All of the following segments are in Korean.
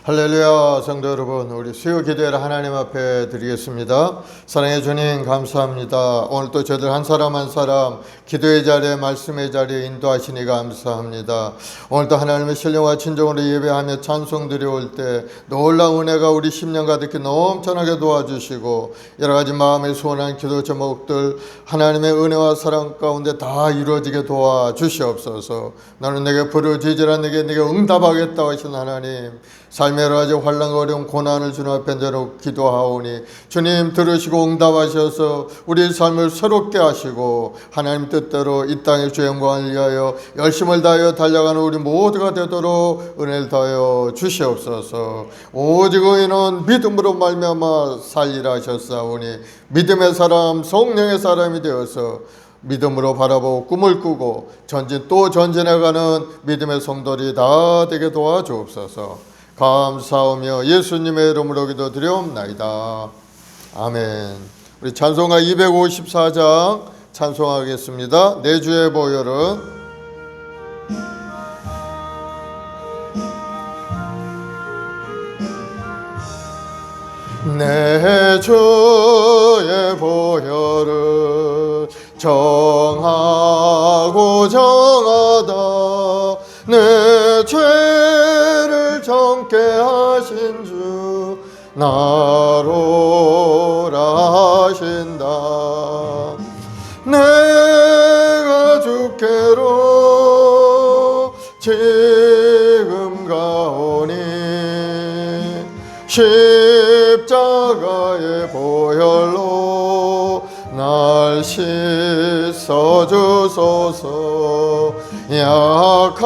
할렐루야. 성도 여러분, 우리 수요 기도를 하나님 앞에 드리겠습니다. 사랑해 주님 감사합니다. 오늘 또 저들 한 사람 한 사람 기도의 자리에 말씀의 자리에 인도하시니 감사합니다. 오늘도 하나님의 신령과 친정으로 예배하며 찬송 드려올 때 놀라운 은혜가 우리 심령 가득히 넘쳐나게 도와주시고 여러 가지 마음에 소원한 기도 제목들 하나님의 은혜와 사랑 가운데 다 이루어지게 도와주시옵소서. 나는 내게 부르짖으라 내게 응답하겠다 하신 하나님, 삶의 여러 가지 환난과 어려움 고난을 주님 앞에 내놓고 기도하오니 주님 들으시고 응답하셔서 우리의 삶을 새롭게 하시고 하나님 뜻대로 이 땅의 주의 영광을 위하여 열심을 다하여 달려가는 우리 모두가 되도록 은혜를 더하여 주시옵소서. 오직 의인은 믿음으로 말미암아 살리라 하셨사오니 믿음의 사람 성령의 사람이 되어서 믿음으로 바라보고 꿈을 꾸고 또 전진해가는 믿음의 성도들이 다 되게 도와주옵소서. 감사하며 예수님의 이름으로 기도드리옵나이다. 아멘. 우리 찬송가 254장 찬송하겠습니다. 내 주의 보혈은 내 주의 보혈은 정하고 정하다 내 죄를 정케 하신 주 나로라 하신다. 내가 주께로 지금 가오니 십자가의 보혈로 날 씻어주소서. 약하고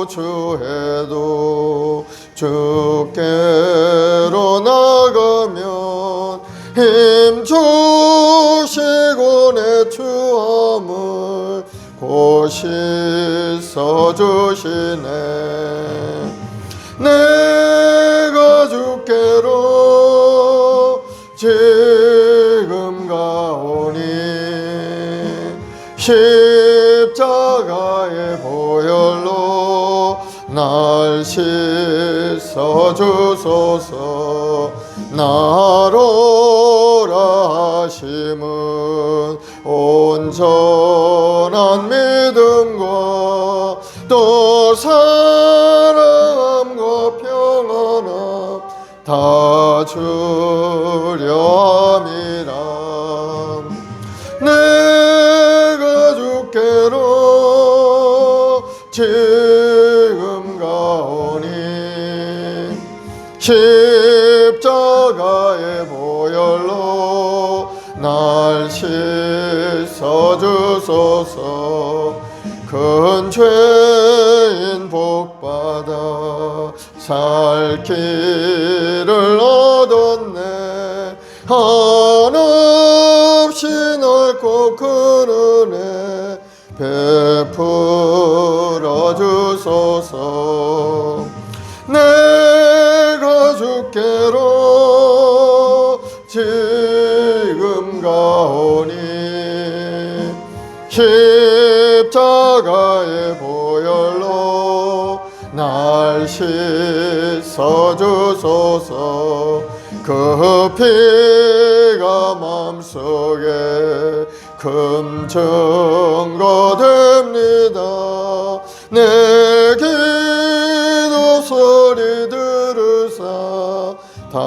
추해도 주께로 나가면 힘 주시고 내 추함을 곧 씻어주시네. 내가 주께로 지금 가오니 십자가의 보혈로 날 씻어주소서. 나로라 하심은 온전한 믿음과 또 사랑과 평안함 다 주려 함이라. 내가 주께로 지금 가오니 십자가의 보혈로 날 씻어주소서. 큰 죄인 복받아 살 길을 얻었네. 한없이 넓고 큰 은혜 베풀어 주소서. 내가 주께로 지금 가오니 십자가의 보혈로 날 씻어주소서. 그 피가 마음속에 금 증거 됩니다. 내 기도 소리 들으사 다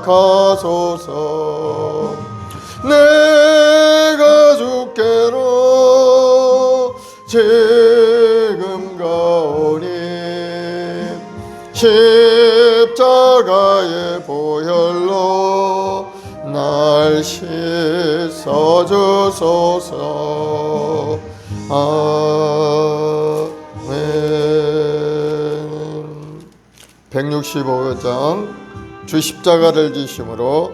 허락하소서. 내가 주께로 지금 가오니 십자가의 보혈로 날 씻어주소서. 아멘. 165장 주 십자가를 지심으로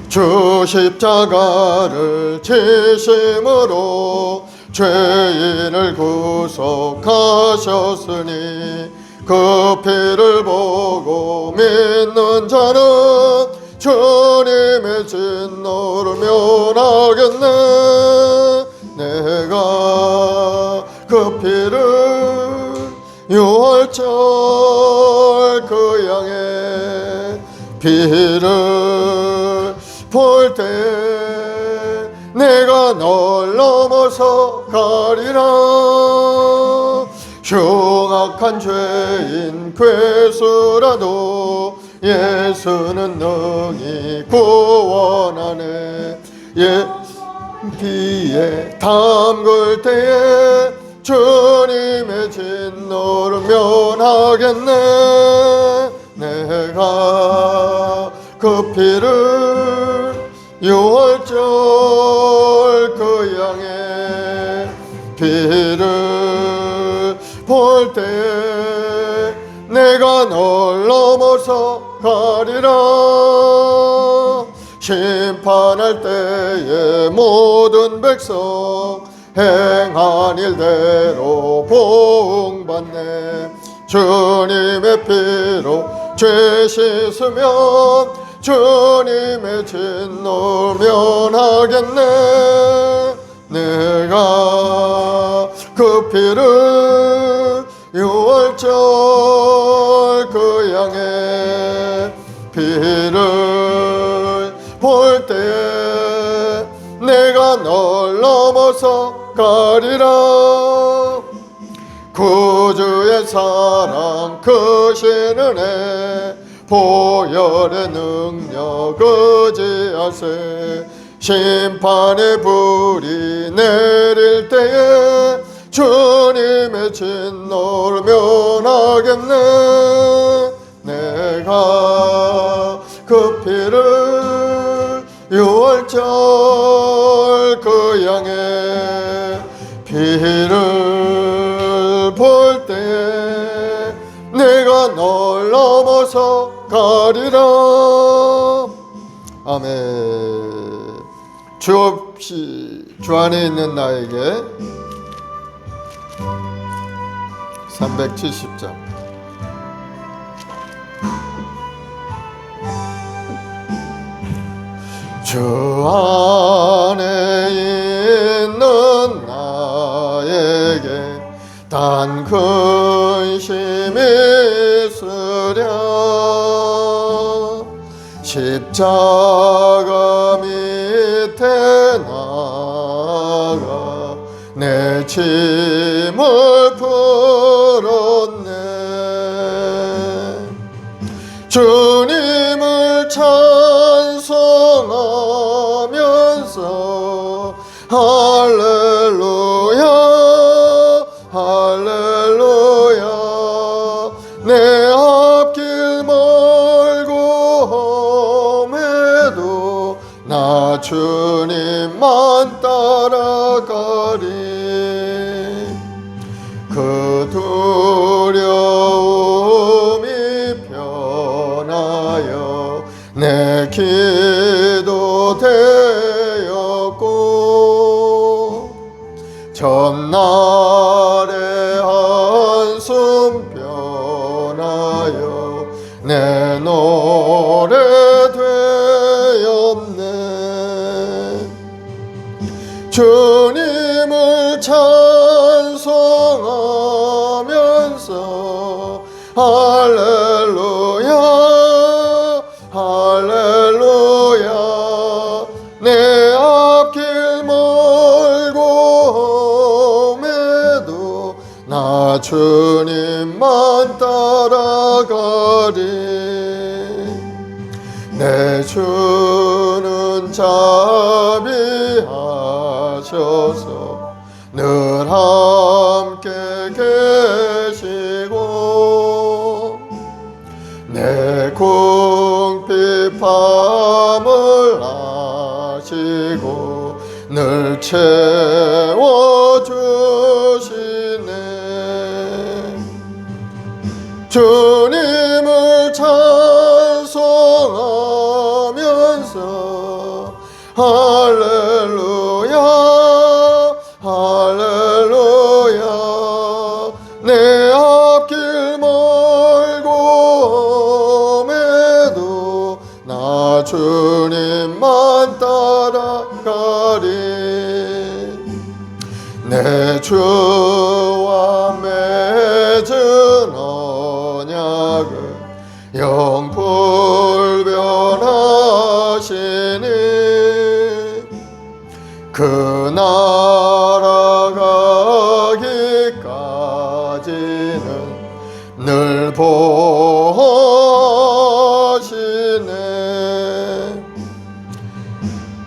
주 십자가를 지심으로 죄인을 구속하셨으니 그 피를 보고 믿는 자는 주님의 진노를 면하겠네. 비를 볼 때 내가 널 넘어서 가리라. 흉악한 죄인 괴수라도 예수는 능히 구원하네. 비에 담글 때에 주님의 진노를 면하겠네. 내가 그 피를 6월절 그 양의 피를 볼 때 내가 널 넘어서 가리라. 심판할 때에 모든 백성 행한 일대로 보응받네. 주님의 피로 죄 씻으면 주님의 진노 면하겠네. 내가 그 피를 6월절 그 양의 피를 볼 때 내가 널 넘어서 가리라. 구주의 사랑 크신 은혜 보혈의 능력 의지하세. 심판의 불이 내릴 때에 주님의 진노를 면하겠네. 내가 그 피를 6월절 그 양의 피를 볼 때 내가 널 넘어서 가리라. 아멘. 주 없이 주 안에 있는 나에게 370장. 주 안에 있는 나에게 단 근심이 있으랴. 십자가 밑에 나가 내 짐을 풀었네. 주님을 찬송하면서 할렐루야 할렐루야. 내 앞길 멀고 험해도 나 주님만 따라가리. 그 두려움이 변하여 내 기도 되었고 전날의 한숨 변하여 내 노래 되었네. 주님을 찬송하면서 할렐루야 할렐루야. 내 앞길 멀고 험해도 나 주님만 따라가리. 내 주는 자비하셔서 늘 함께 계시고 내 궁핍함을 아시고 늘 채워주시네. 주님을 찬송하면서 할렐루야 할렐루야. 내 앞길 멀고 험해도 나 주님만 따라가리. 내 주와 맺은 언약을 영불변 그 나라 가기까지는 늘 보시네.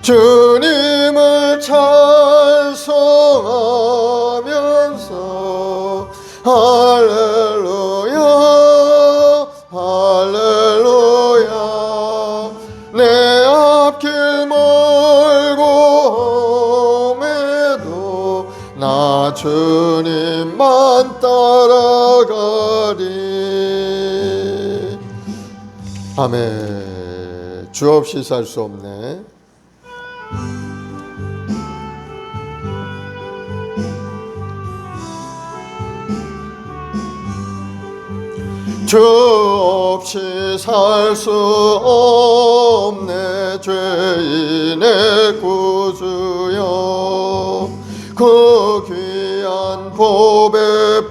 주님을 찬송하면서 할렐루야 할렐루야. 내 앞길 멀고 험해도 나 주님만 따라가리. 아멘. 주 없이 살 수 없네. 주 없이 살 수 없네. 죄인의 구주여, 그 귀한 보배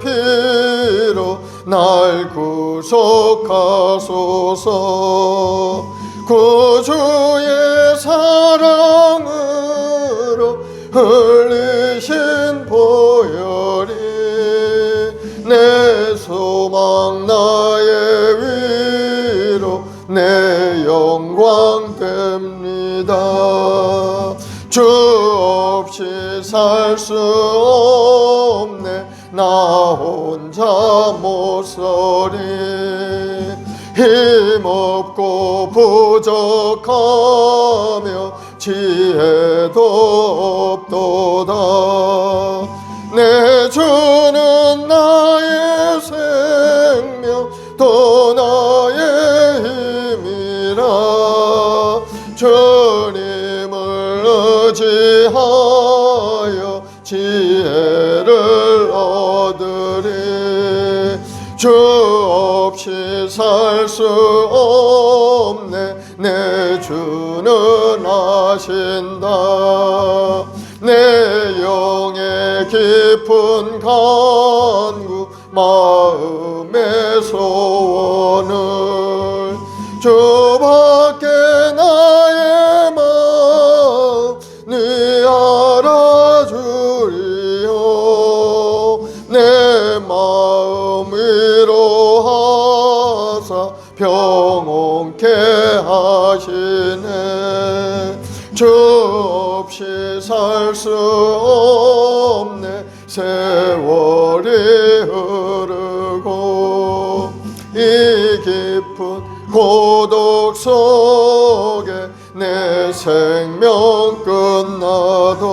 피로 날 구속하소서. 구주의 사랑으로 흘리신 보혈이 내 소망 나의 위로 내 영광 됩니다. 주 없이 살 수 없네. 나 혼자 못 서리. 힘없고 부족하며 지혜도 없도다. 내 주는 나의 생명 또 나의 힘이라. 주님을 의지하여 지혜를 얻으리. 주 없이 살 수 없네. 내 주는 아신다. 내 영의 깊은 간구 마음의 소원을 주밖에 나의 마음 네 알아주리요. 내 마음 위로하사 평온케 하시네. 주 없이 살 수 없네. 세월이 흐르고 이 깊은 고독 속에 내 생명 끝나도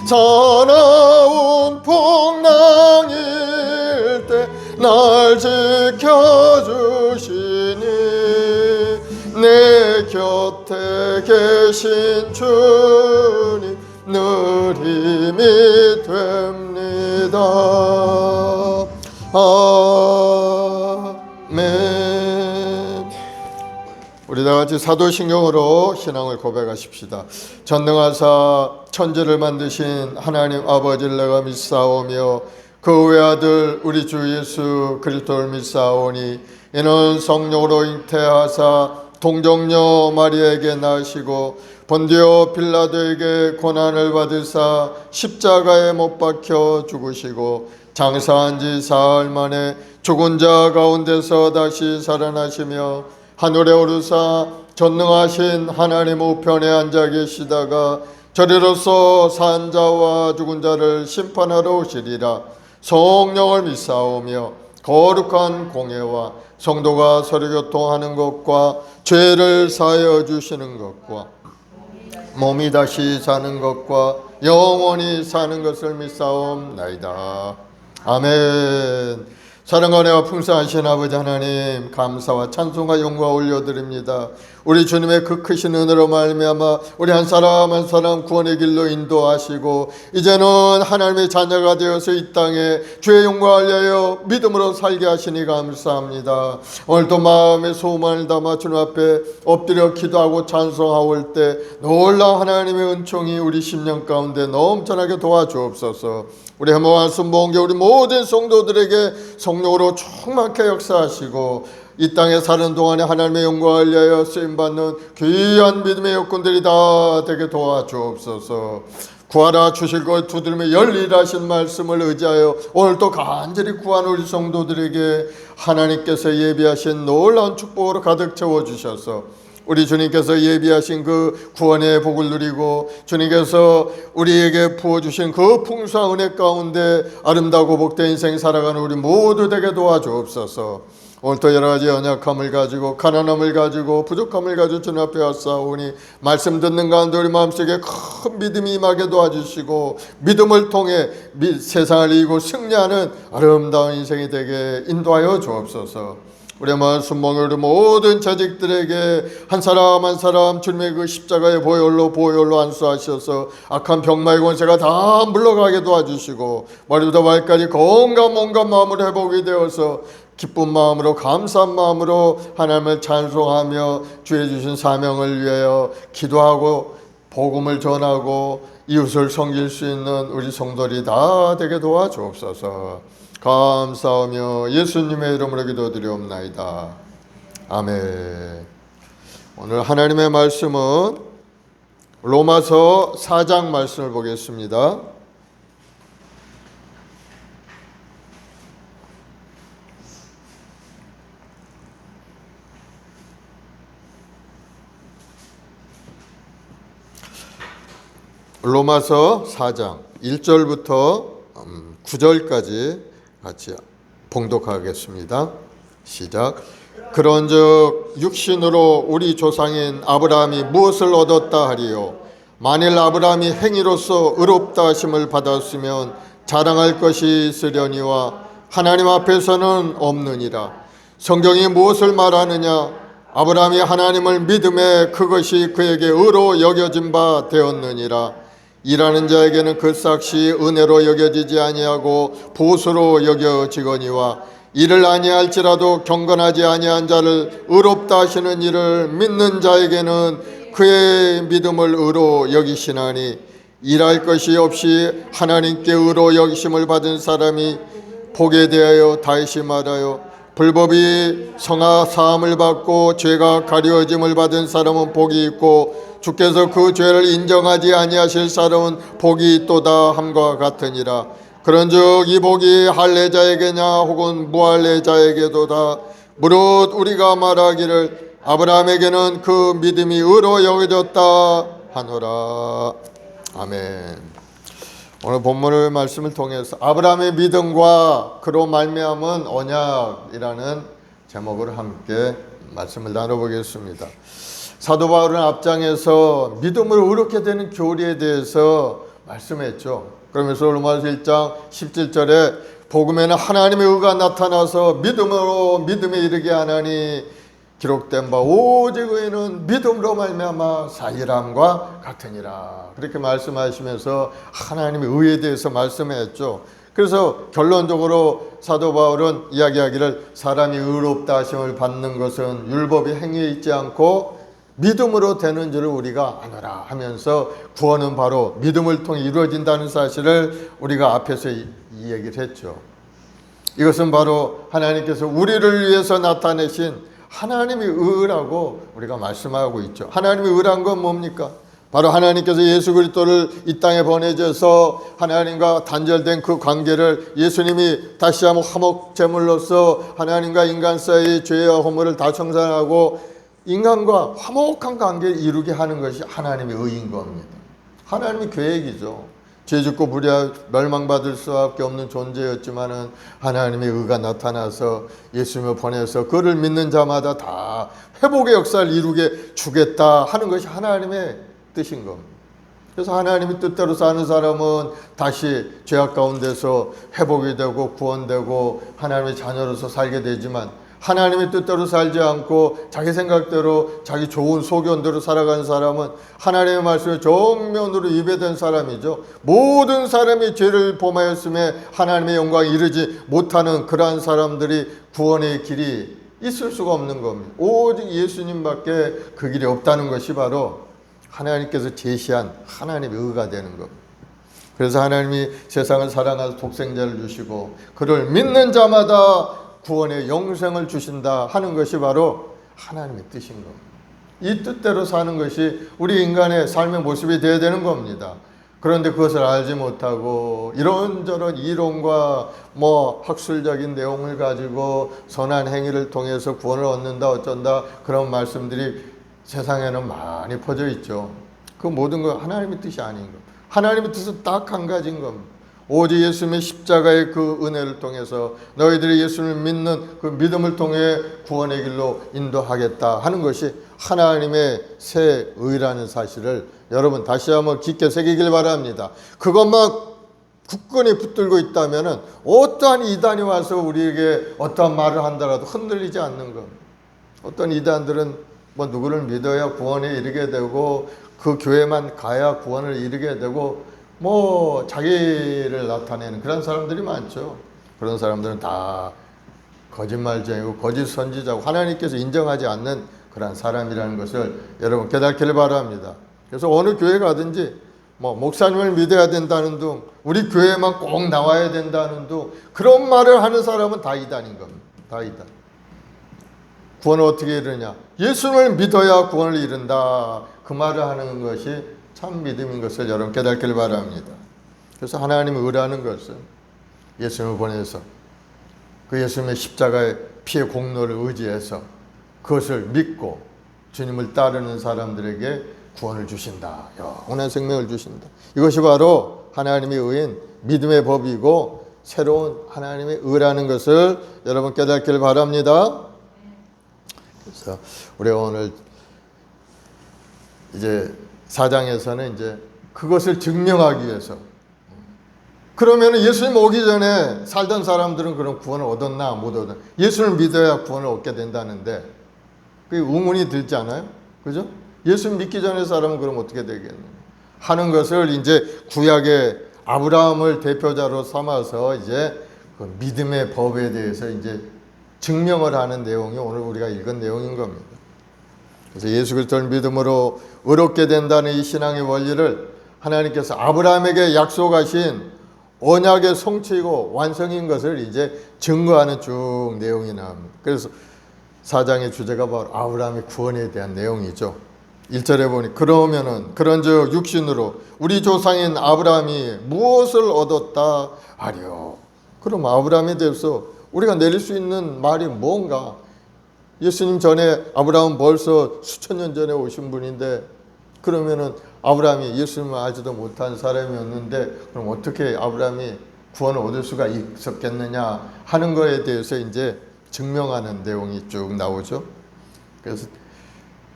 사나운 풍랑일 때 날 지켜주시니 내 곁에 계신 주님 늘 힘이 됩니다. 아멘. 우리 다같이 사도신경으로 신앙을 고백하십시다. 전능하사 천지를 만드신 하나님 아버지를 내가 믿사오며 그 외아들 우리 주 예수 그리스도를 믿사오니 이는 성령으로 잉태하사 동정녀 마리아에게 낳으시고 본디오 빌라도에게 고난을 받으사 십자가에 못 박혀 죽으시고 장사한 지 사흘 만에 죽은 자 가운데서 다시 살아나시며 하늘에 오르사 전능하신 하나님 우편에 앉아 계시다가 저리로서 산 자와 죽은 자를 심판하러 오시리라. 성령을 믿사오며 거룩한 공예와 성도가 서로 교통하는 것과 죄를 사하여 주시는 것과 몸이 다시 사는 것과 영원히 사는 것을 믿사옵나이다. 아멘. 사랑과 은혜와 풍성하신 아버지 하나님, 감사와 찬송과 영광 올려드립니다. 우리 주님의 그 크신 은혜로 말미암아 우리 한 사람 한 사람 구원의 길로 인도하시고 이제는 하나님의 자녀가 되어서 이 땅에 주의 영광을 위하여 믿음으로 살게 하시니 감사합니다. 오늘도 마음의 소망을 담아 주님 앞에 엎드려 기도하고 찬송하올 때 놀라운 하나님의 은총이 우리 심령 가운데 넘쳐나게 도와주옵소서. 우리 해모한 순복음교 우리 모든 성도들에게 성령으로 충만케 역사하시고 이 땅에 사는 동안에 하나님의 영광을 위하여 쓰임받는 귀한 믿음의 여건들이 다 되게 도와주옵소서. 구하라 주실 것 두드리며 열리라신 말씀을 의지하여 오늘도 간절히 구하는 우리 성도들에게 하나님께서 예비하신 놀라운 축복으로 가득 채워주셔서 우리 주님께서 예비하신 그 구원의 복을 누리고 주님께서 우리에게 부어주신 그 풍성한 은혜 가운데 아름다고 복된 인생 살아가는 우리 모두 되게 도와주옵소서. 오늘도 여러 가지 연약함을 가지고 가난함을 가지고 부족함을 가지고 주님 앞에 왔사오니 말씀 듣는 가운데 우리 마음속에 큰 믿음이 임하게 도와주시고 믿음을 통해 세상을 이기고 승리하는 아름다운 인생이 되게 인도하여 주옵소서. 우리 마음 순봉의 우리 모든 자식들에게 한 사람 한 사람 주님의 그 십자가의 보혈로 안수하셔서 악한 병마의 권세가 다 물러가게 도와주시고 머리부터 발까지 건강 온갖 마음으로 회복이 되어서 기쁜 마음으로 감사한 마음으로 하나님을 찬송하며 주의 주신 사명을 위하여 기도하고 복음을 전하고 이웃을 섬길 수 있는 우리 성도들이 다 되게 도와주옵소서. 감사하며 예수님의 이름으로 기도드리옵나이다. 아멘. 오늘 하나님의 말씀은 로마서 4장 말씀을 보겠습니다. 로마서 4장 1절부터 9절까지 같이 봉독하겠습니다. 시작. 그런즉 육신으로 우리 조상인 아브라함이 무엇을 얻었다 하리요? 만일 아브라함이 행위로서 의롭다 하심을 받았으면 자랑할 것이 있으려니와 하나님 앞에서는 없느니라. 성경이 무엇을 말하느냐? 아브라함이 하나님을 믿음에 그것이 그에게 의로 여겨진 바 되었느니라. 일하는 자에게는 그 삭시 은혜로 여겨지지 아니하고 보수로 여겨지거니와 이를 아니할지라도 경건하지 아니한 자를 의롭다 하시는 이를 믿는 자에게는 그의 믿음을 의로 여기시나니 일할 것이 없이 하나님께 의로 여기심을 받은 사람이 복에 대하여 다시 말하여 불법이 성하 사함을 받고 죄가 가려짐을 받은 사람은 복이 있고 주께서 그 죄를 인정하지 아니하실 사람은 복이 있도다 함과 같으니라. 그런즉 이 복이 할례자에게냐 혹은 무할례자에게도다. 무릇 우리가 말하기를 아브라함에게는 그 믿음이 의로 여겨졌다 하노라. 아멘. 오늘 본문의 말씀을 통해서 아브라함의 믿음과 그로 말미암은 언약이라는 제목으로 함께 말씀을 나눠보겠습니다. 사도 바울은 앞장에서 믿음으로 의롭게 되는 교리에 대해서 말씀했죠. 그러면서 로마서 1장 17절에 복음에는 하나님의 의가 나타나서 믿음으로 믿음에 이르게 하나니 기록된 바 오직 의는 믿음으로 말미암아 사이람과 같으니라. 그렇게 말씀하시면서 하나님의 의에 대해서 말씀했죠. 그래서 결론적으로 사도 바울은 이야기하기를 사람이 의롭다 하심을 받는 것은 율법의 행위에 있지 않고 믿음으로 되는 줄을 우리가 아노라 하면서 구원은 바로 믿음을 통해 이루어진다는 사실을 우리가 앞에서 이 얘기를 했죠. 이것은 바로 하나님께서 우리를 위해서 나타내신 하나님의 의라고 우리가 말씀하고 있죠. 하나님의 의란 건 뭡니까? 바로 하나님께서 예수 그리스도를 이 땅에 보내셔서 하나님과 단절된 그 관계를 예수님이 다시 한번 화목 제물로서 하나님과 인간 사이의 죄와 허물을 다 청산하고 인간과 화목한 관계를 이루게 하는 것이 하나님의 의인 겁니다. 하나님의 계획이죠. 죄짓고 멸망받을 수밖에 없는 존재였지만은 하나님의 의가 나타나서 예수님을 보내서 그를 믿는 자마다 다 회복의 역사를 이루게 주겠다 하는 것이 하나님의 뜻인 겁니다. 그래서 하나님의 뜻대로 사는 사람은 다시 죄악 가운데서 회복이 되고 구원되고 하나님의 자녀로서 살게 되지만 하나님의 뜻대로 살지 않고 자기 생각대로 자기 좋은 소견대로 살아가는 사람은 하나님의 말씀에 정면으로 위배된 사람이죠. 모든 사람이 죄를 범하였음에 하나님의 영광에 이르지 못하는 그러한 사람들이 구원의 길이 있을 수가 없는 겁니다. 오직 예수님밖에 그 길이 없다는 것이 바로 하나님께서 제시한 하나님의 의가 되는 겁니다. 그래서 하나님이 세상을 사랑하사 독생자를 주시고 그를 믿는 자마다 구원의 영생을 주신다 하는 것이 바로 하나님의 뜻인 겁니다. 이 뜻대로 사는 것이 우리 인간의 삶의 모습이 되어야 되는 겁니다. 그런데 그것을 알지 못하고 이런저런 이론과 학술적인 내용을 가지고 선한 행위를 통해서 구원을 얻는다 어쩐다 그런 말씀들이 세상에는 많이 퍼져 있죠. 그 모든 건 하나님의 뜻이 아닌 겁니다. 하나님의 뜻은 딱 한 가지인 겁니다. 오직 예수님의 십자가의 그 은혜를 통해서 너희들이 예수를 믿는 그 믿음을 통해 구원의 길로 인도하겠다 하는 것이 하나님의 새 의라는 사실을 여러분 다시 한번 깊게 새기길 바랍니다. 그것만 굳건히 붙들고 있다면 어떠한 이단이 와서 우리에게 어떠한 말을 한다라도 흔들리지 않는 것. 어떤 이단들은 누구를 믿어야 구원에 이르게 되고 그 교회만 가야 구원을 이루게 되고 자기를 나타내는 그런 사람들이 많죠. 그런 사람들은 다 거짓말쟁이고 거짓 선지자고 하나님께서 인정하지 않는 그런 사람이라는 것을 여러분 깨닫기를 바랍니다. 그래서 어느 교회 가든지 목사님을 믿어야 된다는 둥 우리 교회만 꼭 나와야 된다는 둥 그런 말을 하는 사람은 다 이단인 겁니다. 다 이단. 구원을 어떻게 이루냐? 예수를 믿어야 구원을 이룬다. 그 말을 하는 것이 참 믿음인 것을 여러분 깨닫기를 바랍니다. 그래서 하나님을 의라는 것은 예수님을 보내서 그 예수님의 십자가의 피의 공로를 의지해서 그것을 믿고 주님을 따르는 사람들에게 구원을 주신다. 영원한 생명을 주신다. 이것이 바로 하나님의 의인 믿음의 법이고 새로운 하나님의 의라는 것을 여러분 깨닫기를 바랍니다. 그래서 우리가 오늘 이제 4장에서는 이제 그것을 증명하기 위해서 그러면 예수님 오기 전에 살던 사람들은 그런 구원을 얻었나 못 얻었나 예수를 믿어야 구원을 얻게 된다는데 그게 의문이 들지 않아요? 그죠? 예수 믿기 전에 사람은 그럼 어떻게 되겠느냐 하는 것을 이제 구약의 아브라함을 대표자로 삼아서 이제 그 믿음의 법에 대해서 이제 증명을 하는 내용이 오늘 우리가 읽은 내용인 겁니다. 그래서 예수 그리스도를 믿음으로 의롭게 된다는 이 신앙의 원리를 하나님께서 아브라함에게 약속하신 언약의 성취이고 완성인 것을 이제 증거하는 쭉 내용이 나옵니다. 그래서 4장의 주제가 바로 아브라함의 구원에 대한 내용이죠. 1절에 보니 그러면은 그런즉 육신으로 우리 조상인 아브라함이 무엇을 얻었다 하려. 그럼 아브라함에 대해서 우리가 내릴 수 있는 말이 뭔가? 예수님 전에 아브라함은 벌써 수천 년 전에 오신 분인데 그러면은 아브라함이 예수님을 알지도 못한 사람이었는데 그럼 어떻게 아브라함이 구원을 얻을 수가 있었겠느냐 하는 거에 대해서 이제 증명하는 내용이 쭉 나오죠. 그래서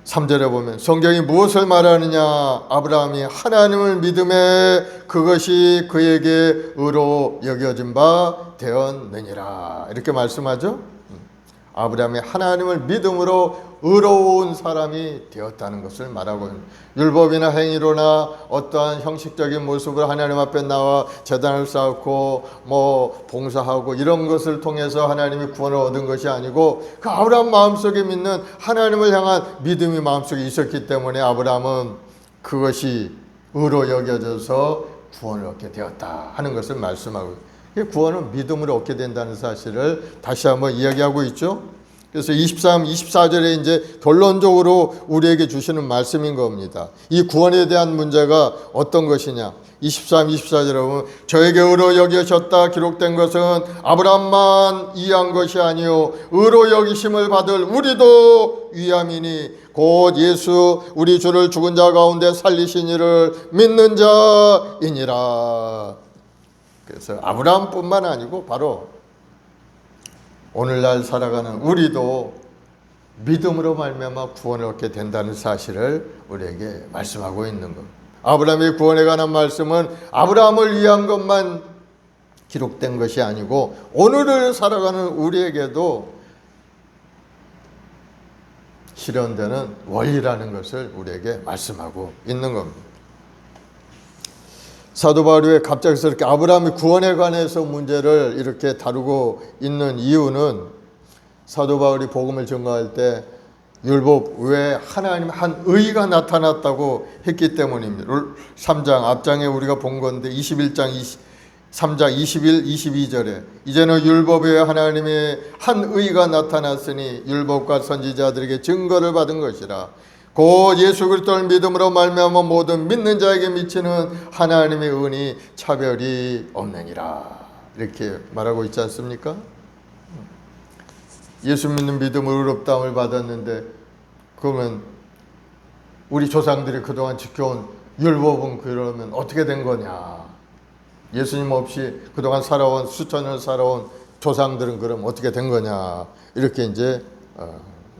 3절에 보면 성경이 무엇을 말하느냐 아브라함이 하나님을 믿음에 그것이 그에게 의로 여겨진 바 되었느니라 이렇게 말씀하죠. 아브라함이 하나님을 믿음으로 의로운 사람이 되었다는 것을 말하고 있습니다. 율법이나 행위로나 어떠한 형식적인 모습으로 하나님 앞에 나와 제단을 쌓고 봉사하고 이런 것을 통해서 하나님이 구원을 얻은 것이 아니고 그 아브라함 마음속에 믿는 하나님을 향한 믿음이 마음속에 있었기 때문에 아브라함은 그것이 의로 여겨져서 구원을 얻게 되었다 하는 것을 말씀하고 있습니다. 구원은 믿음으로 얻게 된다는 사실을 다시 한번 이야기하고 있죠. 그래서 23, 24절에 이제 결론적으로 우리에게 주시는 말씀인 겁니다. 이 구원에 대한 문제가 어떤 것이냐. 23, 24절에 보면 저에게 의로 여기셨다 기록된 것은 아브라함만 이해한 것이 아니요 의로 여기심을 받을 우리도 위함이니 곧 예수 우리 주를 죽은 자 가운데 살리신 이를 믿는 자이니라. 그래서 아브라함뿐만 아니고 바로 오늘날 살아가는 우리도 믿음으로 말미암아 구원을 얻게 된다는 사실을 우리에게 말씀하고 있는 것. 아브라함의 구원에 관한 말씀은 아브라함을 위한 것만 기록된 것이 아니고 오늘을 살아가는 우리에게도 실현되는 원리라는 것을 우리에게 말씀하고 있는 겁니다. 사도 바울이 왜 갑작스럽게 아브라함의 구원에 관해서 문제를 이렇게 다루고 있는 이유는 사도 바울이 복음을 증거할 때 율법 외에 하나님 한 의가 나타났다고 했기 때문입니다. 3장 앞장에 우리가 본 건데 21장 3장 21, 22절에 이제는 율법 외에 하나님의 한 의가 나타났으니 율법과 선지자들에게 증거를 받은 것이라. 곧 예수 그리스도를 믿음으로 말미암아 모든 믿는 자에게 미치는 하나님의 은이 차별이 없느니라. 이렇게 말하고 있지 않습니까? 예수 믿는 믿음으로 의롭다함을 받았는데 그러면 우리 조상들이 그동안 지켜온 율법은 그러면 어떻게 된 거냐? 예수님 없이 그동안 살아온 수천년 살아온 조상들은 그럼 어떻게 된 거냐? 이렇게 이제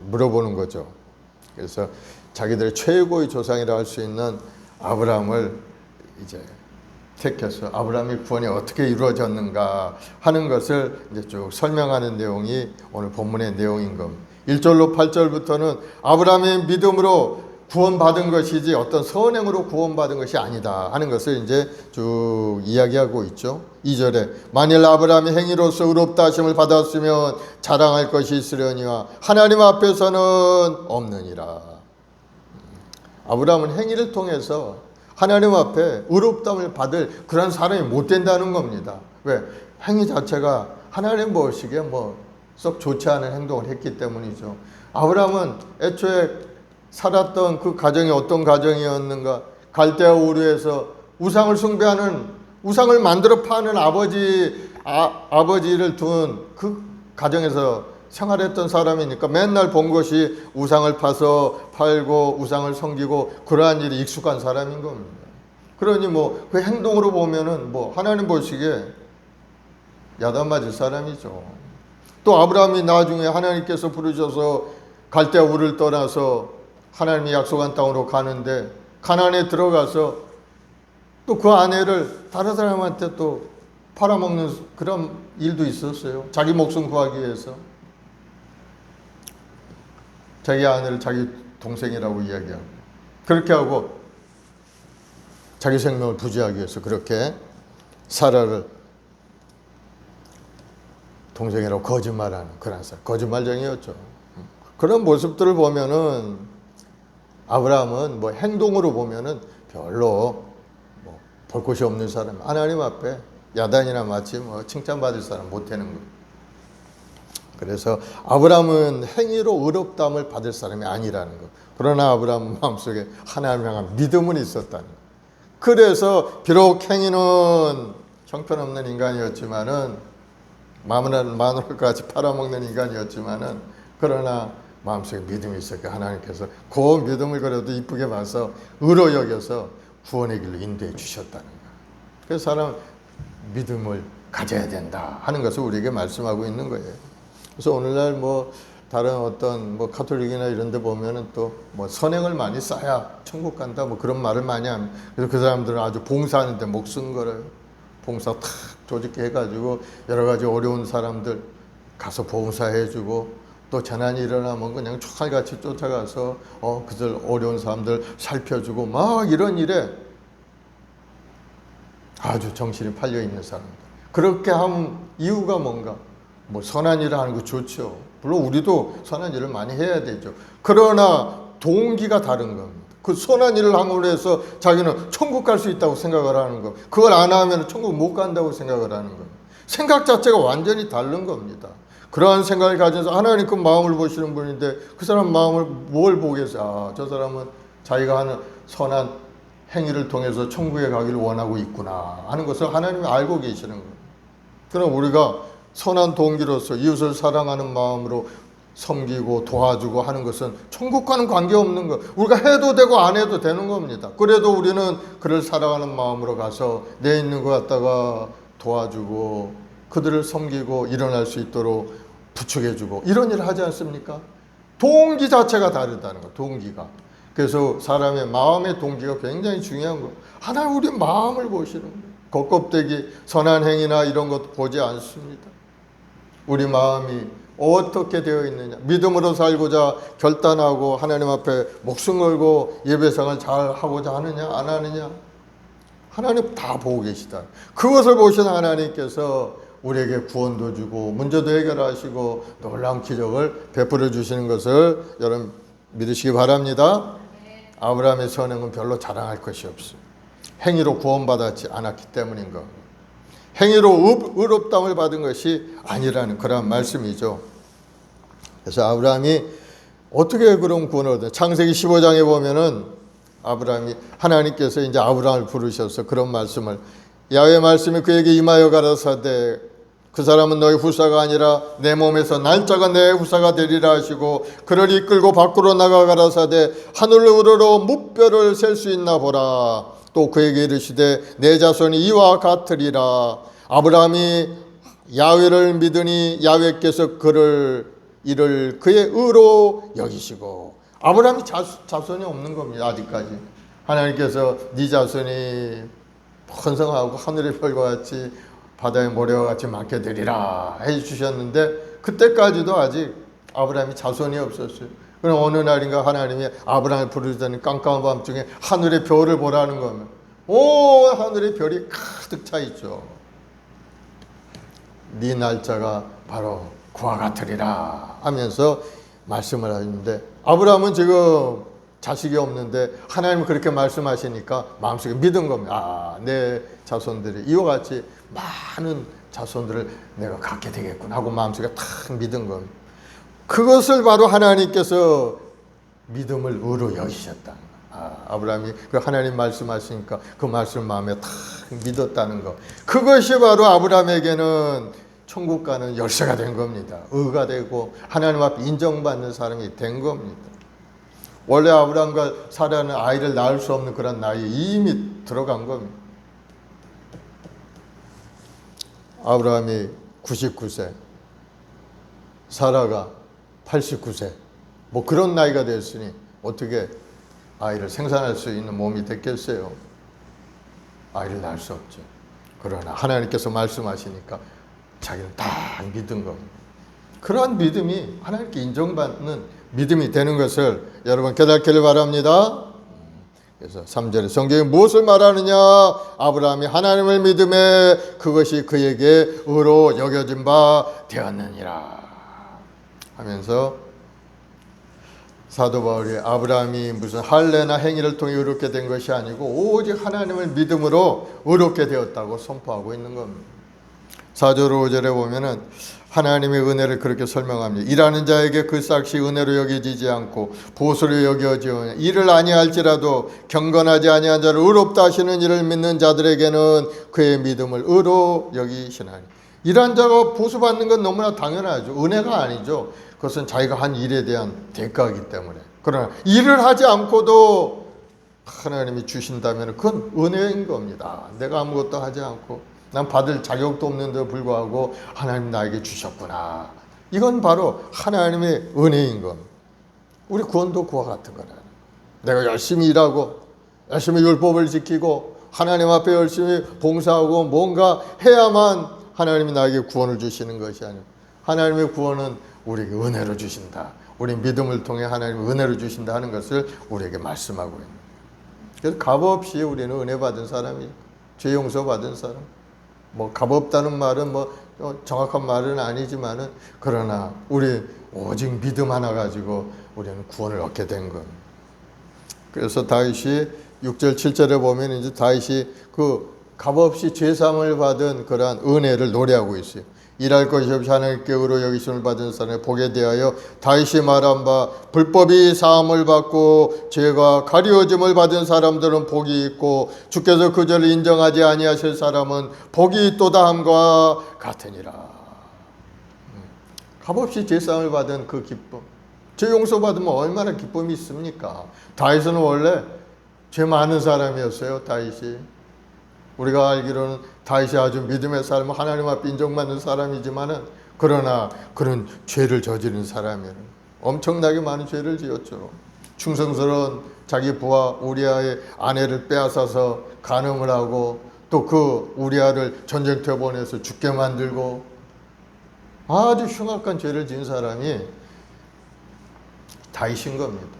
물어보는 거죠. 그래서 자기들의 최고의 조상이라 할 수 있는 아브라함을 이제 택해서 아브라함의 구원이 어떻게 이루어졌는가 하는 것을 이제 쭉 설명하는 내용이 오늘 본문의 내용인 겁니다. 1절로 8절부터는 아브라함의 믿음으로 구원받은 것이지 어떤 선행으로 구원받은 것이 아니다 하는 것을 이제 쭉 이야기하고 있죠. 2절에 만일 아브라함이 행위로서 의롭다 하심을 받았으면 자랑할 것이 있으려니와 하나님 앞에서는 없느니라. 아브라함은 행위를 통해서 하나님 앞에 의롭다함을 받을 그런 사람이 못 된다는 겁니다. 왜? 행위 자체가 하나님 보시기에 썩 좋지 않은 행동을 했기 때문이죠. 아브라함은 애초에 살았던 그 가정이 어떤 가정이었는가? 갈대아 우르에서 우상을 숭배하는, 우상을 만들어 파는 아버지를 둔 그 가정에서 생활했던 사람이니까 맨날 본 것이 우상을 파서 팔고 우상을 섬기고 그러한 일이 익숙한 사람인 겁니다. 그러니 그 행동으로 보면은 하나님 보시기에 야단 맞을 사람이죠. 또 아브라함이 나중에 하나님께서 부르셔서 갈대아 우르를 떠나서 하나님이 약속한 땅으로 가는데 가나안에 들어가서 또 그 아내를 다른 사람한테 또 팔아먹는 그런 일도 있었어요. 자기 목숨 구하기 위해서 자기 아내를 자기 동생이라고 이야기하고 그렇게 하고 자기 생명을 부지하기 위해서 그렇게 사라를 동생이라고 거짓말하는 그런 사람, 거짓말쟁이였죠. 그런 모습들을 보면은 아브라함은 행동으로 보면은 별로 볼 곳이 없는 사람, 하나님 앞에 야단이나 맞지 칭찬받을 사람 못 되는 거예요. 그래서 아브라함은 행위로 의롭다함을 받을 사람이 아니라는 거. 그러나 아브라함 마음속에 하나님 향한 믿음은 있었다는 거. 그래서 비록 행위는 형편없는 인간이었지만은 마누라같이 팔아먹는 인간이었지만은 그러나 마음속에 믿음이 있었고 하나님께서 그 믿음을 그래도 이쁘게 봐서 의로 여겨서 구원의 길로 인도해 주셨다는 거예요. 그래서 사람 믿음을 가져야 된다 하는 것을 우리에게 말씀하고 있는 거예요. 그래서 오늘날 다른 어떤 가톨릭이나 이런 데 보면은 또 선행을 많이 쌓아야 천국 간다 그런 말을 많이 합니다. 그래서 그 사람들은 아주 봉사하는 데 목숨 걸어요. 봉사 탁 조직해 해가지고 여러 가지 어려운 사람들 가서 봉사해주고 또 재난이 일어나면 그냥 촉알같이 쫓아가서 그들 어려운 사람들 살펴주고 이런 일에 아주 정신이 팔려 있는 사람들. 그렇게 한 이유가 뭔가? 선한 일을 하는 거 좋죠. 물론 우리도 선한 일을 많이 해야 되죠. 그러나 동기가 다른 겁니다. 그 선한 일을 함으로 해서 자기는 천국 갈 수 있다고 생각을 하는 거. 그걸 안 하면 천국 못 간다고 생각을 하는 겁니다. 생각 자체가 완전히 다른 겁니다. 그러한 생각을 가져서 하나님 그 마음을 보시는 분인데 그 사람 마음을 뭘 보겠어요? 저 사람은 자기가 하는 선한 행위를 통해서 천국에 가기를 원하고 있구나 하는 것을 하나님이 알고 계시는 거예요. 그럼 우리가 선한 동기로서 이웃을 사랑하는 마음으로 섬기고 도와주고 하는 것은 천국과는 관계없는 거. 우리가 해도 되고 안 해도 되는 겁니다. 그래도 우리는 그를 사랑하는 마음으로 가서 내 있는 거 갖다가 도와주고 그들을 섬기고 일어날 수 있도록 부축해주고 이런 일을 하지 않습니까? 동기 자체가 다르다는 거. 동기가. 그래서 사람의 마음의 동기가 굉장히 중요한 거. 하나님 우리 마음을 보시는 거예요. 겉껍데기 선한 행위나 이런 것 보지 않습니다. 우리 마음이 어떻게 되어 있느냐. 믿음으로 살고자 결단하고 하나님 앞에 목숨 걸고 예배상을 잘 하고자 하느냐 안 하느냐. 하나님 다 보고 계시다. 그것을 보신 하나님께서 우리에게 구원도 주고 문제도 해결하시고 놀라운 기적을 베풀어 주시는 것을 여러분 믿으시기 바랍니다. 아브라함의 선행은 별로 자랑할 것이 없어요. 행위로 구원받았지 않았기 때문인 겁니다. 행위로 의롭다함을 받은 것이 아니라는 그런 말씀이죠. 그래서 아브라함이 어떻게 그런 구원을 얻었냐? 창세기 15장에 보면은 아브라함이 하나님께서 이제 아브라함을 부르셔서 그런 말씀을 야훼 말씀이 그에게 임하여 가라사대 그 사람은 너의 후사가 아니라 내 몸에서 날짜가 내 후사가 되리라 하시고 그를 이끌고 밖으로 나가 가라사대 하늘로 우러러 무뼈를 셀 수 있나 보라. 또 그에게 이르시되 내 자손이 이와 같으리라. 아브라함이 야훼를 믿으니 야훼께서 이를 그의 의로 여기시고 아브라함이 자손이 없는 겁니다. 아직까지 하나님께서 네 자손이 번성하고 하늘의 별과 같이 바다의 모래와 같이 많게 되리라 해주셨는데 그때까지도 아직 아브라함이 자손이 없었어요. 그럼 어느 날인가 하나님이 아브라함을 부르시더니 깜깜한 밤중에 하늘의 별을 보라는 겁니다. 오, 하늘의 별이 가득 차 있죠. 네 날짜가 바로 그와 같으리라 하면서 말씀을 하는데 아브라함은 지금 자식이 없는데 하나님은 그렇게 말씀하시니까 마음속에 믿은 겁니다. 아, 내 자손들이 이와 같이 많은 자손들을 내가 갖게 되겠구나 하고 마음속에 탁 믿은 겁니다. 그것을 바로 하나님께서 믿음을 의로 여기셨다. 아브라함이 그 하나님 말씀하시니까 그 말씀 마음에 탁 믿었다는 것. 그것이 바로 아브라함에게는 천국 가는 열쇠가 된 겁니다. 의가 되고 하나님 앞에 인정받는 사람이 된 겁니다. 원래 아브라함과 사라는 아이를 낳을 수 없는 그런 나이에 이미 들어간 겁니다. 아브라함이 99세, 사라가 89세, 뭐 그런 나이가 됐으니 어떻게 아이를 생산할 수 있는 몸이 됐겠어요? 아이를 낳을 수 없죠. 그러나 하나님께서 말씀하시니까 자기는 다 믿은 겁니다. 그러한 믿음이 하나님께 인정받는 믿음이 되는 것을 여러분 깨닫기를 바랍니다. 그래서 3절에 성경이 무엇을 말하느냐? 아브라함이 하나님을 믿음에 그것이 그에게 의로 여겨진 바 되었느니라 하면서 사도 바울이 아브라함이 무슨 할례나 행위를 통해 의롭게 된 것이 아니고 오직 하나님을 믿음으로 의롭게 되었다고 선포하고 있는 겁니다. 4절 5절에 보면은 하나님의 은혜를 그렇게 설명합니다. 일하는 자에게 그 삭시 은혜로 여겨지지 않고 보수로 여겨지오냐. 이를 아니할지라도 경건하지 아니한 자를 의롭다 하시는 이를 믿는 자들에게는 그의 믿음을 의로 여기시나니. 일한 자가 보수받는 건 너무나 당연하죠. 은혜가 아니죠. 그것은 자기가 한 일에 대한 대가이기 때문에. 그러나 일을 하지 않고도 하나님이 주신다면 그건 은혜인 겁니다. 내가 아무것도 하지 않고 난 받을 자격도 없는데 불구하고 하나님 나에게 주셨구나. 이건 바로 하나님의 은혜인 겁니다. 우리 구원도 그와 같은 거라. 내가 열심히 일하고 열심히 율법을 지키고 하나님 앞에 열심히 봉사하고 뭔가 해야만 하나님이 나에게 구원을 주시는 것이 아니고 하나님의 구원은 우리에게 은혜로 주신다. 우리 믿음을 통해 하나님의 은혜로 주신다 하는 것을 우리에게 말씀하고 있는 거예요. 그래서 값없이 우리는 은혜 받은 사람이 죄 용서 받은 사람. 뭐 값없다는 말은 뭐 정확한 말은 아니지만은 그러나 우리 오직 믿음 하나 가지고 우리는 구원을 얻게 된 겁니다. 그래서 다윗이 6절 7절에 보면 이제 다윗이 그 값없이 죄사함을 받은 그러한 은혜를 노래하고 있어요. 일할 것이 없이 하나님께 의로 여기심을 받은 사람의 복에 대하여 다윗이 말한 바 불법이 사함을 받고 죄가 가리워짐을 받은 사람들은 복이 있고 주께서 그 죄를 인정하지 아니하실 사람은 복이 있도다 함과 같으니라. 값없이 죄사함을 받은 그 기쁨, 죄 용서받으면 얼마나 기쁨이 있습니까? 다윗은 원래 죄 많은 사람이었어요. 다윗이. 우리가 알기로는 다윗이 아주 믿음의 사람, 하나님 앞에 인정받는 사람이지만은 그러나 그런 죄를 저지른 사람이에요. 엄청나게 많은 죄를 지었죠. 충성스러운 자기 부하 우리아의 아내를 빼앗아서 간음을 하고 또 그 우리아를 전쟁터에 보내서 죽게 만들고 아주 흉악한 죄를 지은 사람이 다윗인 겁니다.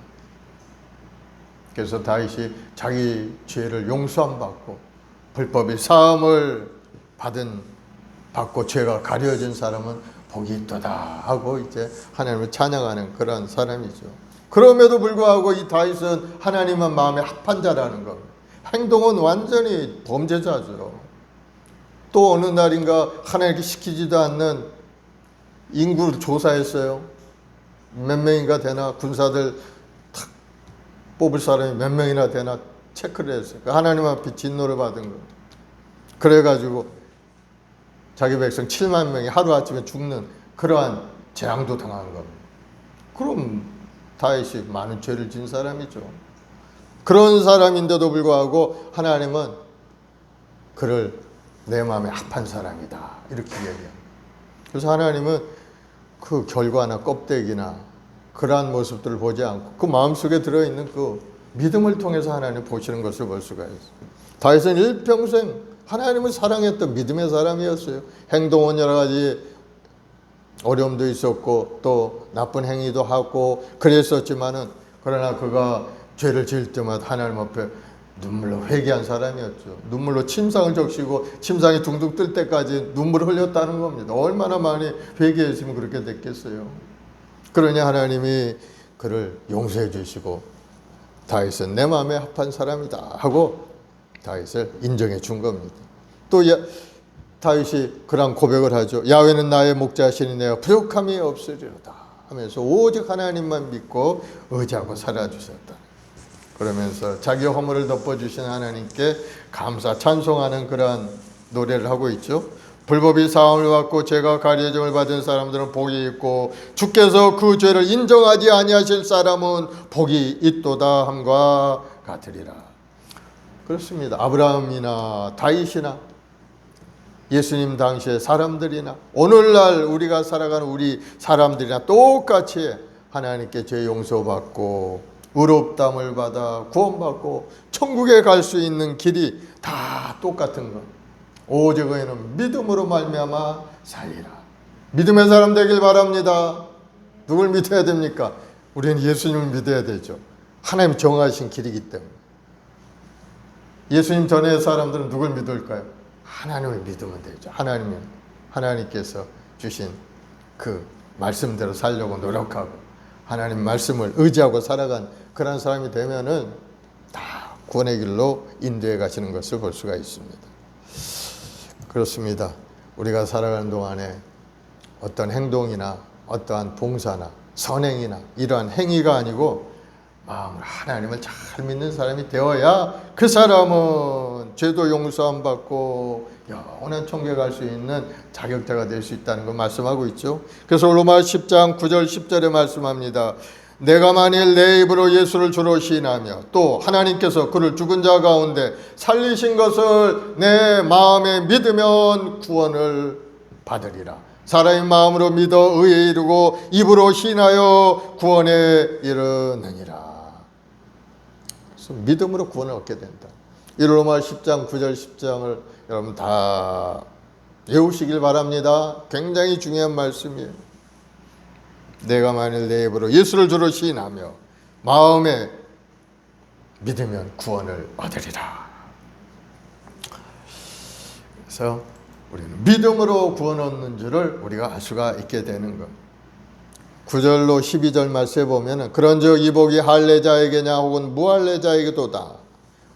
그래서 다윗이 자기 죄를 용서함 받고 불법의 사함을 받고 죄가 가려진 사람은 복이 있도다 하고 이제 하나님을 찬양하는 그런 사람이죠. 그럼에도 불구하고 이 다윗은 하나님과 마음에 합한 자라는 겁니다. 행동은 완전히 범죄자죠. 또 어느 날인가 하나님께 시키지도 않는 인구를 조사했어요. 몇 명인가 되나, 군사들 탁 뽑을 사람이 몇 명이나 되나 체크를 했어요. 하나님 앞에 진노를 받은 거예요. 그래가지고 자기 백성 7만 명이 하루아침에 죽는 그러한 재앙도 당한 겁니다. 그럼 다윗이 많은 죄를 진 사람이죠. 그런 사람인데도 불구하고 하나님은 그를 내 마음에 합한 사람이다 이렇게 얘기해요. 그래서 하나님은 그 결과나 껍데기나 그러한 모습들을 보지 않고 그 마음속에 들어있는 그 믿음을 통해서 하나님 보시는 것을 볼 수가 있어요. 다윗은 일평생 하나님을 사랑했던 믿음의 사람이었어요. 행동은 여러 가지 어려움도 있었고 또 나쁜 행위도 하고 그랬었지만은 그러나 그가 죄를 지을 때마다 하나님 앞에 눈물로 회개한 사람이었죠. 눈물로 침상을 적시고 침상이 둥둥 뜰 때까지 눈물을 흘렸다는 겁니다. 얼마나 많이 회개했으면 그렇게 됐겠어요. 그러니 하나님이 그를 용서해 주시고 다윗은 내 마음에 합한 사람이다 하고 다윗을 인정해 준 겁니다. 또 다윗이 그런 고백을 하죠. 야훼는 나의 목자시니 내가 부족함이 없으리로다 하면서 오직 하나님만 믿고 의지하고 살아주셨다. 그러면서 자기 허물을 덮어주신 하나님께 감사 찬송하는 그러한 노래를 하고 있죠. 불법이 사함을 받고 죄가 가려짐을 받은 사람들은 복이 있고 주께서 그 죄를 인정하지 아니하실 사람은 복이 있도다 함과 같으리라. 그렇습니다. 아브라함이나 다윗이나 예수님 당시의 사람들이나 오늘날 우리가 살아가는 우리 사람들이나 똑같이 하나님께 죄 용서받고 의롭다함을 받아 구원받고 천국에 갈 수 있는 길이 다 똑같은 것. 오직 의인은 믿음으로 말미암아 살리라. 믿음의 사람 되길 바랍니다. 누굴 믿어야 됩니까? 우리는 예수님을 믿어야 되죠. 하나님 정하신 길이기 때문에. 예수님 전의 사람들은 누굴 믿을까요? 하나님을 믿으면 되죠. 하나님께서 주신 그 말씀대로 살려고 노력하고 하나님 말씀을 의지하고 살아간 그런 사람이 되면은 다 구원의 길로 인도해 가시는 것을 볼 수가 있습니다. 그렇습니다. 우리가 살아가는 동안에 어떤 행동이나 어떠한 봉사나 선행이나 이러한 행위가 아니고 마음으로 하나님을 잘 믿는 사람이 되어야 그 사람은 죄도 용서함 받고 영원한 천국에 갈 수 있는 자격자가 될 수 있다는 걸 말씀하고 있죠. 그래서 로마 10장 9절 10절에 말씀합니다. 내가 만일 내 입으로 예수를 주로 시인하며 또 하나님께서 그를 죽은 자 가운데 살리신 것을 내 마음에 믿으면 구원을 받으리라. 사람의 마음으로 믿어 의에 이르고 입으로 시인하여 구원에 이르느니라. 그래서 믿음으로 구원을 얻게 된다. 이 로마 10장 9절 10장을 여러분 다 외우시길 바랍니다. 굉장히 중요한 말씀이에요. 내가 만일 내 입으로 예수를 주로 시인하며 마음에 믿으면 구원을 얻으리라. 그래서 우리는 믿음으로 구원 얻는 줄을 우리가 알 수가 있게 되는 것. 9절로 12절 말씀에 보면 그런즉 이 복이 할례자에게냐 혹은 무할례자에게도다.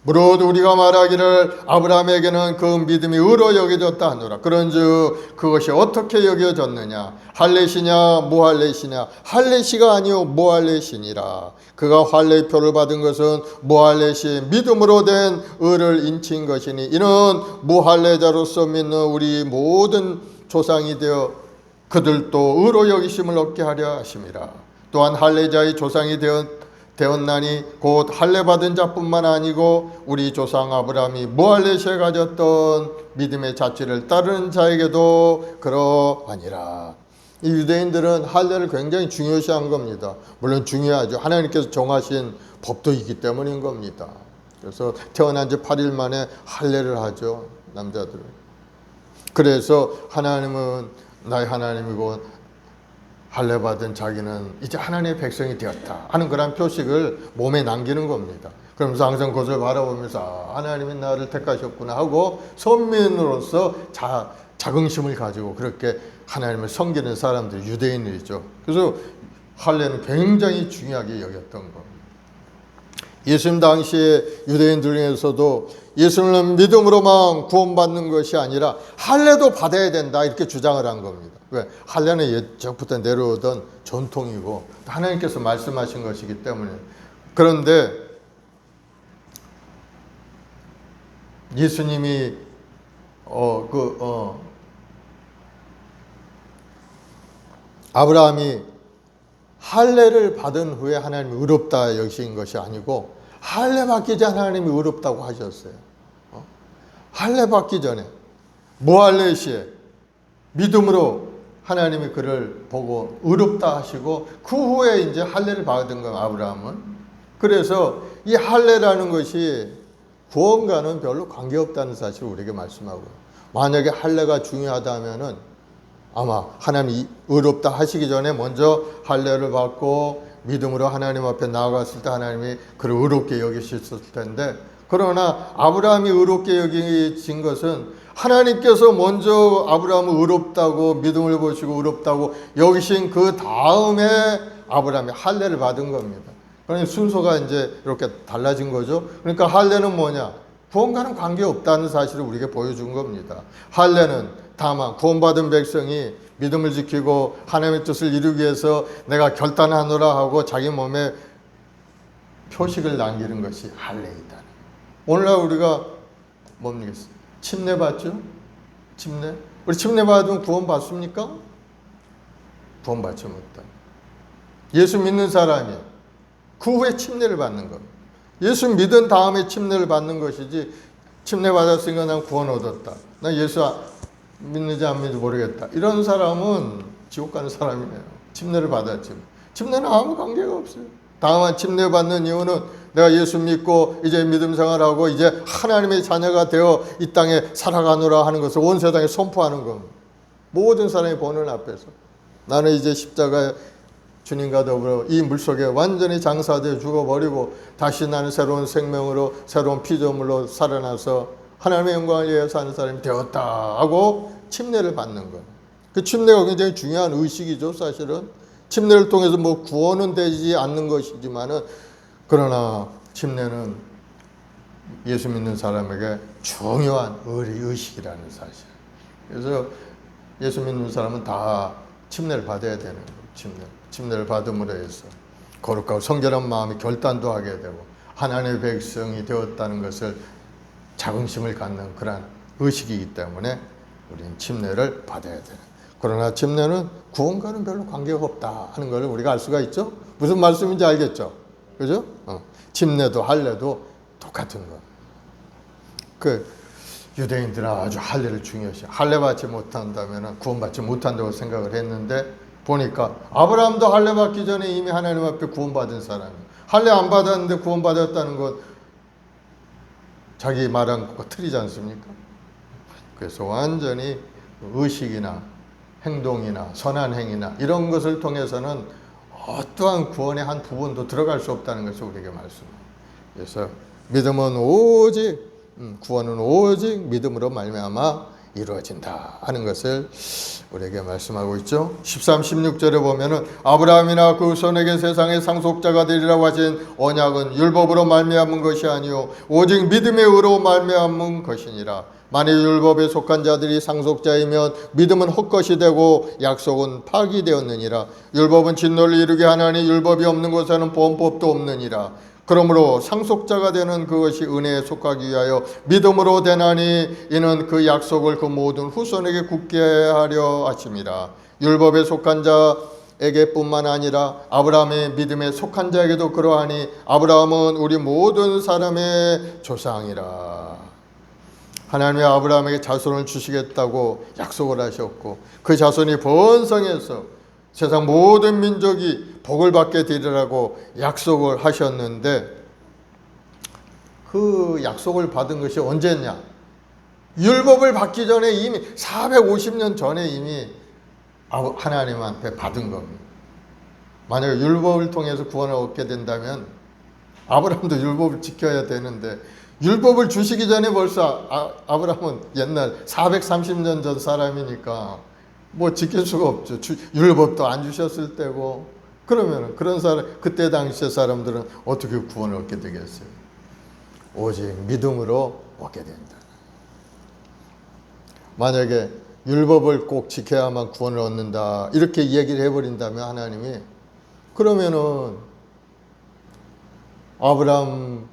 무릇 우리가 말하기를 아브라함에게는 그 믿음이 의로 여겨졌다 하노라. 그런즉 그것이 어떻게 여겨졌느냐? 할례시냐 무할례시냐? 할례시가 아니요 무할례시니라. 그가 할례의 표를 받은 것은 무할례시 믿음으로 된 의를 인친 것이니 이는 무할례자로서 믿는 우리 모든 조상이 되어 그들도 의로 여기심을 얻게 하려 하심이라. 또한 할례자의 조상이 되었나니 곧 할례 받은 자뿐만 아니고 우리 조상 아브라함이 무할례시에 가졌던 믿음의 자취를 따르는 자에게도 그러하니라. 이 유대인들은 할례를 굉장히 중요시한 겁니다. 물론 중요하죠. 하나님께서 정하신 법도 있기 때문인 겁니다. 그래서 태어난 지 8일 만에 할례를 하죠. 남자들은. 그래서 하나님은 나의 하나님이고 할례 받은 자기는 이제 하나님의 백성이 되었다 하는 그런 표식을 몸에 남기는 겁니다. 그러면서 항상 그것을 바라보면서 하나님이 나를 택하셨구나 하고 선민으로서 자긍심을 가지고 그렇게 하나님을 섬기는 사람들이 유대인들이죠. 그래서 할례는 굉장히 중요하게 여겼던 겁니다. 예수님 당시에 유대인들 중에서도 예수님은 믿음으로만 구원받는 것이 아니라 할례도 받아야 된다 이렇게 주장을 한 겁니다. 왜? 할례는 옛적부터 내려오던 전통이고 하나님께서 말씀하신 것이기 때문에. 그런데 예수님이 아브라함이 할례를 받은 후에 하나님이 의롭다 여기신 것이 아니고 할례 받기 전에 하나님이 의롭다고 하셨어요. 할례 받기 전에 모할레시에 믿음으로 하나님이 그를 보고 의롭다 하시고 그 후에 이제 할례를 받은 건 아브라함은. 그래서 이 할례라는 것이 구원과는 별로 관계없다는 사실을 우리에게 말씀하고요. 만약에 할례가 중요하다면은 아마 하나님이 의롭다 하시기 전에 먼저 할례를 받고 믿음으로 하나님 앞에 나아갔을 때 하나님이 그를 의롭게 여기셨을 텐데, 그러나 아브라함이 의롭게 여기신 것은 하나님께서 먼저 아브라함을 의롭다고 믿음을 보시고 의롭다고 여기신 그 다음에 아브라함이 할례를 받은 겁니다. 그러니 순서가 이제 이렇게 달라진 거죠. 그러니까 할례는 뭐냐? 구원과는 관계없다는 사실을 우리에게 보여준 겁니다. 할례는 다만 구원받은 백성이 믿음을 지키고 하나님의 뜻을 이루기 위해서 내가 결단하노라 하고 자기 몸에 표식을 남기는 것이 할례이다. 오늘날 우리가 뭡니까? 침례 받죠? 침례? 우리 침례 받으면 구원 받습니까? 구원 받지 못다. 예수 믿는 사람이 그 후에 침례를 받는 겁니다. 예수 믿은 다음에 침례를 받는 것이지, 침례 받았으니까 난 구원 얻었다, 난 예수 믿는지 안 믿는지 모르겠다, 이런 사람은 지옥 가는 사람이에요. 침례를 받았지. 침례는 아무 관계가 없어요. 다만 침례 받는 이유는 내가 예수 믿고 이제 믿음 생활하고 이제 하나님의 자녀가 되어 이 땅에 살아가노라 하는 것을 온 세상에 선포하는 겁니다. 모든 사람이 보는 앞에서 나는 이제 십자가에 주님과 더불어 이 물속에 완전히 장사되어 죽어버리고 다시 나는 새로운 생명으로 새로운 피조물로 살아나서 하나님의 영광을 위해 사는 사람이 되었다 하고 침례를 받는 거예요. 그 침례가 굉장히 중요한 의식이죠. 사실은 침례를 통해서 뭐 구원은 되지 않는 것이지만은, 그러나 침례는 예수 믿는 사람에게 중요한 의식이라는 사실. 그래서 예수 믿는 사람은 다 침례를 받아야 되는 거예요. 침례를 받음으로 해서 거룩하고 성결한 마음이 결단도 하게 되고 하나님의 백성이 되었다는 것을 자긍심을 갖는 그런 의식이기 때문에 우리는 침례를 받아야 돼요. 그러나 침례는 구원과는 별로 관계가 없다 하는 걸 우리가 알 수가 있죠. 무슨 말씀인지 알겠죠? 그죠? 침례도 할례도 똑같은 거. 그 유대인들은 아주 할례를 중요시, 할례 받지 못한다면 구원받지 못한다고 생각을 했는데, 보니까 아브라함도 할례 받기 전에 이미 하나님 앞에 구원받은 사람이에요. 할례 안 받았는데 구원받았다는 것 자기 말한 것과 틀리지 않습니까? 그래서 완전히 의식이나 행동이나 선한 행위나 이런 것을 통해서는 어떠한 구원의 한 부분도 들어갈 수 없다는 것을 우리에게 말씀합니다. 그래서 믿음은 오직, 구원은 오직 믿음으로 말미암아 이루어진다 하는 것을 우리에게 말씀하고 있죠. 13, 16절에 보면은 아브라함이나 그 후손에게 세상의 상속자가 되리라고 하신 언약은 율법으로 말미암은 것이 아니요 오직 믿음의 의로 말미암은 것이니라. 만일 율법에 속한 자들이 상속자이면 믿음은 헛것이 되고 약속은 파기되었느니라. 율법은 진노를 이루게 하나니 율법이 없는 곳에는 보험법도 없느니라. 그러므로 상속자가 되는 그것이 은혜에 속하기 위하여 믿음으로 되나니 이는 그 약속을 그 모든 후손에게 굳게 하려 하심이라. 율법에 속한 자에게뿐만 아니라 아브라함의 믿음에 속한 자에게도 그러하니 아브라함은 우리 모든 사람의 조상이라. 하나님이 아브라함에게 자손을 주시겠다고 약속을 하셨고 그 자손이 번성해서 세상 모든 민족이 복을 받게 되리라고 약속을 하셨는데, 그 약속을 받은 것이 언제냐? 율법을 받기 전에 이미 450년 전에 이미 하나님한테 받은 겁니다. 만약에 율법을 통해서 구원을 얻게 된다면 아브라함도 율법을 지켜야 되는데, 율법을 주시기 전에 벌써 아브라함은 옛날 430년 전 사람이니까 뭐 지킬 수가 없죠. 율법도 안 주셨을 때고. 그러면 그런 사람, 그때 당시의 사람들은 어떻게 구원을 얻게 되겠어요? 오직 믿음으로 얻게 된다. 만약에 율법을 꼭 지켜야만 구원을 얻는다 이렇게 얘기를 해버린다면 하나님이, 그러면은 아브라함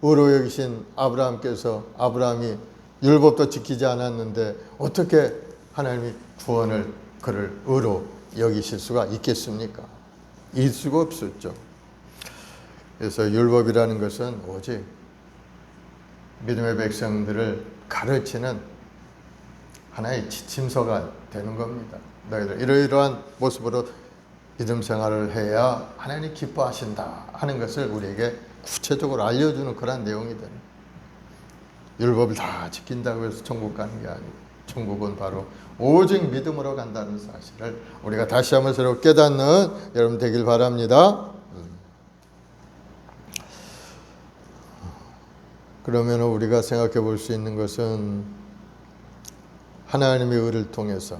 의로 여기신 아브라함께서, 아브라함이 율법도 지키지 않았는데 어떻게 하나님이 구원을 그를 의로 여기실 수가 있겠습니까? 있을 수가 없었죠. 그래서 율법이라는 것은 오직 믿음의 백성들을 가르치는 하나의 지침서가 되는 겁니다. 너희들 이러이러한 모습으로 믿음 생활을 해야 하나님이 기뻐하신다 하는 것을 우리에게 구체적으로 알려주는 그런 내용이다. 율법을 다 지킨다고 해서 천국 가는 게 아니고, 천국은 바로 오직 믿음으로 간다는 사실을 우리가 다시 한번 새로 깨닫는 여러분 되길 바랍니다. 그러면 우리가 생각해 볼 수 있는 것은 하나님의 의를 통해서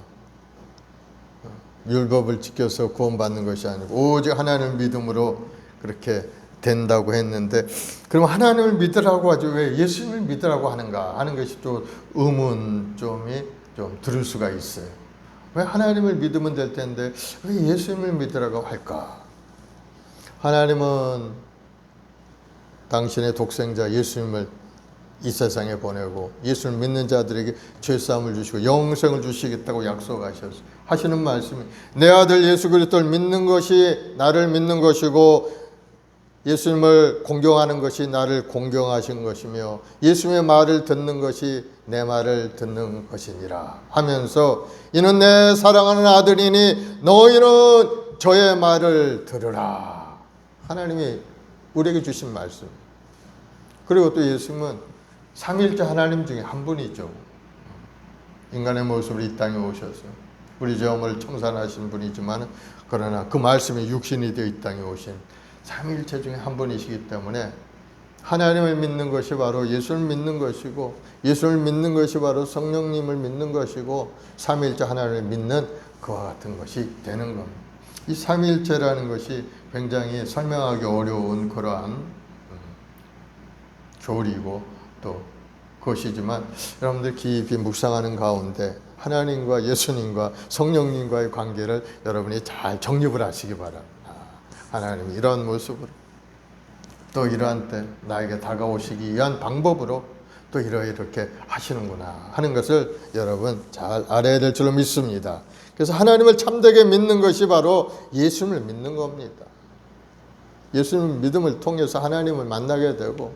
율법을 지켜서 구원받는 것이 아니고 오직 하나님을 믿음으로 그렇게 된다고 했는데, 그럼 하나님을 믿으라고 하죠. 왜 예수님을 믿으라고 하는가 하는 것이 또 의문점이 좀 들을 수가 있어요. 왜 하나님을 믿으면 될 텐데 왜 예수님을 믿으라고 할까? 하나님은 당신의 독생자 예수님을 이 세상에 보내고 예수를 믿는 자들에게 죄사함을 주시고 영생을 주시겠다고 약속하셔서 하시는 말씀이, 내 아들 예수 그리스도를 믿는 것이 나를 믿는 것이고 예수님을 공경하는 것이 나를 공경하신 것이며 예수님의 말을 듣는 것이 내 말을 듣는 것이니라 하면서, 이는 내 사랑하는 아들이니 너희는 저의 말을 들으라. 하나님이 우리에게 주신 말씀. 그리고 또 예수님은 삼위일체 하나님 중에 한 분이죠. 인간의 모습으로 이 땅에 오셔서 우리 죄업을 청산하신 분이지만, 그러나 그 말씀이 육신이 되어 이 땅에 오신 삼위일체 중에 한 분이시기 때문에 하나님을 믿는 것이 바로 예수를 믿는 것이고, 예수를 믿는 것이 바로 성령님을 믿는 것이고, 삼위일체 하나님을 믿는 그와 같은 것이 되는 겁니다. 이 삼위일체라는 것이 굉장히 설명하기 어려운 그러한 교리이고 또 그것이지만, 여러분들 깊이 묵상하는 가운데 하나님과 예수님과 성령님과의 관계를 여러분이 잘 정립을 하시기 바랍니다. 하나님이 이러한 모습으로 또 이러한 때 나에게 다가오시기 위한 방법으로 또 이렇게 하시는구나 하는 것을 여러분 잘 알아야 될 줄로 믿습니다. 그래서 하나님을 참되게 믿는 것이 바로 예수님을 믿는 겁니다. 예수님 믿음을 통해서 하나님을 만나게 되고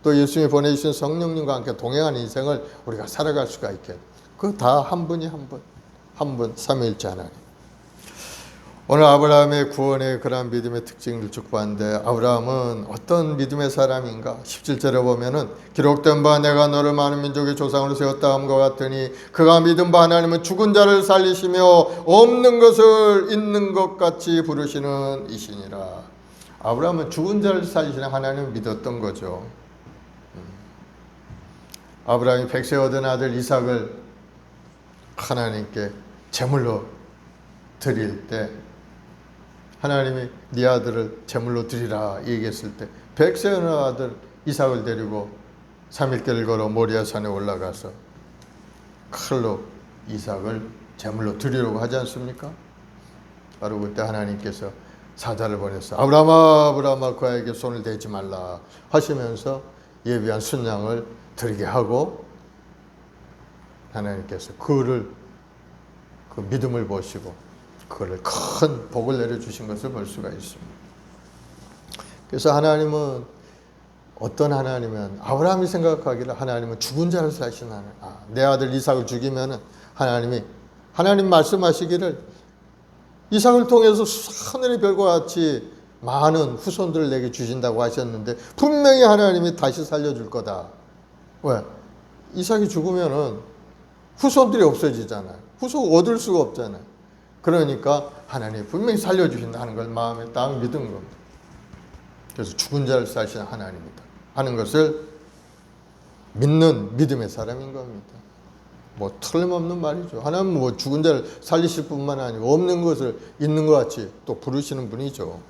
또 예수님이 보내주신 성령님과 함께 동행하는 인생을 우리가 살아갈 수가 있게, 그 다 한 분이 한 분 삼위일체 하나님. 오늘 아브라함의 구원의 그러한 믿음의 특징을 쭉 봤는데, 아브라함은 어떤 믿음의 사람인가? 17절에 보면은 기록된 바 내가 너를 많은 민족의 조상으로 세웠다 함과 같으니 그가 믿은 바 하나님은 죽은 자를 살리시며 없는 것을 있는 것 같이 부르시는 이시니라. 아브라함은 죽은 자를 살리시는 하나님을 믿었던 거죠. 아브라함이 백세 얻은 아들 이삭을 하나님께 제물로 드릴 때 하나님이 네 아들을 제물로 드리라 얘기했을 때 백세 얻은 아들 이삭을 데리고 3일길을 걸어 모리아산에 올라가서 칼로 이삭을 제물로 드리려고 하지 않습니까? 바로 그때 하나님께서 사자를 보내서 아브라함아 아브라함아 그에게 손을 대지 말라 하시면서 예비한 순양을 드리게 하고, 하나님께서 그 믿음을 보시고 그를 큰 복을 내려주신 것을 볼 수가 있습니다. 그래서 하나님은 어떤 하나님은, 아브라함이 생각하기를 하나님은 죽은 자를 살리시는 하나님, 내 아들 이삭을 죽이면은 하나님 말씀하시기를 이삭을 통해서 하늘의 별과 같이 많은 후손들을 내게 주신다고 하셨는데 분명히 하나님이 다시 살려줄 거다. 왜? 이삭이 죽으면은 후손들이 없어지잖아요. 후손 얻을 수가 없잖아요. 그러니까 하나님이 분명히 살려주신다 하는 걸 마음에 딱 믿은 겁니다. 그래서 죽은 자를 살리시는 하나님이다 하는 것을 믿는 믿음의 사람인 겁니다. 뭐 틀림없는 말이죠. 하나님은 뭐 죽은 자를 살리실 뿐만 아니고 없는 것을 있는 것 같이 또 부르시는 분이죠.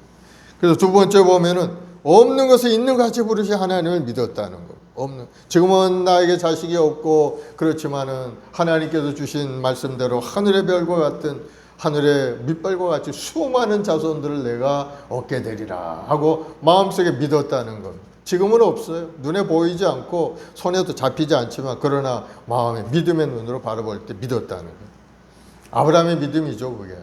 그래서 두 번째 보면은 없는 것을 있는 것 같이 부르시 하나님을 믿었다는 거. 없는. 지금은 나에게 자식이 없고 그렇지만은 하나님께서 주신 말씀대로 하늘의 별과 같은 하늘의 밑발과 같이 수많은 자손들을 내가 얻게 되리라 하고 마음속에 믿었다는 것. 지금은 없어요. 눈에 보이지 않고 손에도 잡히지 않지만 그러나 마음에 믿음의 눈으로 바라볼 때 믿었다는 것. 아브라함의 믿음이죠, 그게.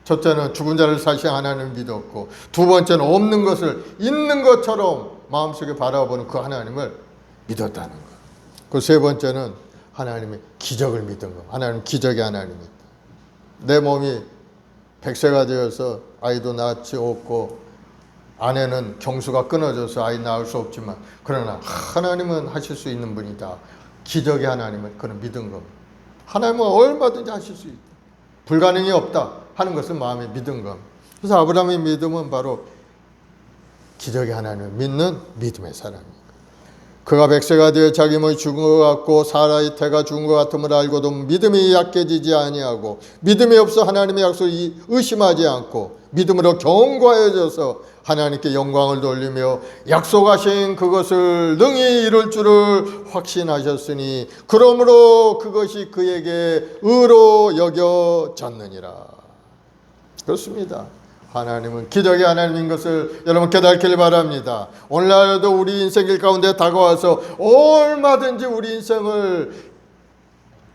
첫째는 죽은 자를 사신 하나님을 믿었고, 두 번째는 없는 것을 있는 것처럼 마음속에 바라보는 그 하나님을 믿었다는 것. 그 세 번째는 하나님의 기적을 믿은 것. 하나님 기적의 하나님이다. 내 몸이 100세가 되어서 아이도 낳지 없고 아내는 경수가 끊어져서 아이 낳을 수 없지만 그러나 하나님은 하실 수 있는 분이다. 기적의 하나님을 그는 믿은 겁니다. 하나님은 얼마든지 하실 수 있다. 불가능이 없다 하는 것을 마음에 믿은 겁니다. 그래서 아브라함의 믿음은 바로 기적의 하나님을 믿는 믿음의 사람입니다. 그가 100세가 되어 자기 몸이 죽은 것 같고 사라의 태가 죽은 것 같음을 알고도 믿음이 약해지지 아니하고 믿음이 없어 하나님의 약속을 의심하지 않고 믿음으로 견고하여져서 하나님께 영광을 돌리며 약속하신 그것을 능히 이룰 줄을 확신하셨으니 그러므로 그것이 그에게 의로 여겨졌느니라. 그렇습니다. 하나님은 기적의 하나님인 것을 여러분 깨닫기를 바랍니다. 오늘날도 우리 인생길 가운데 다가와서 얼마든지 우리 인생을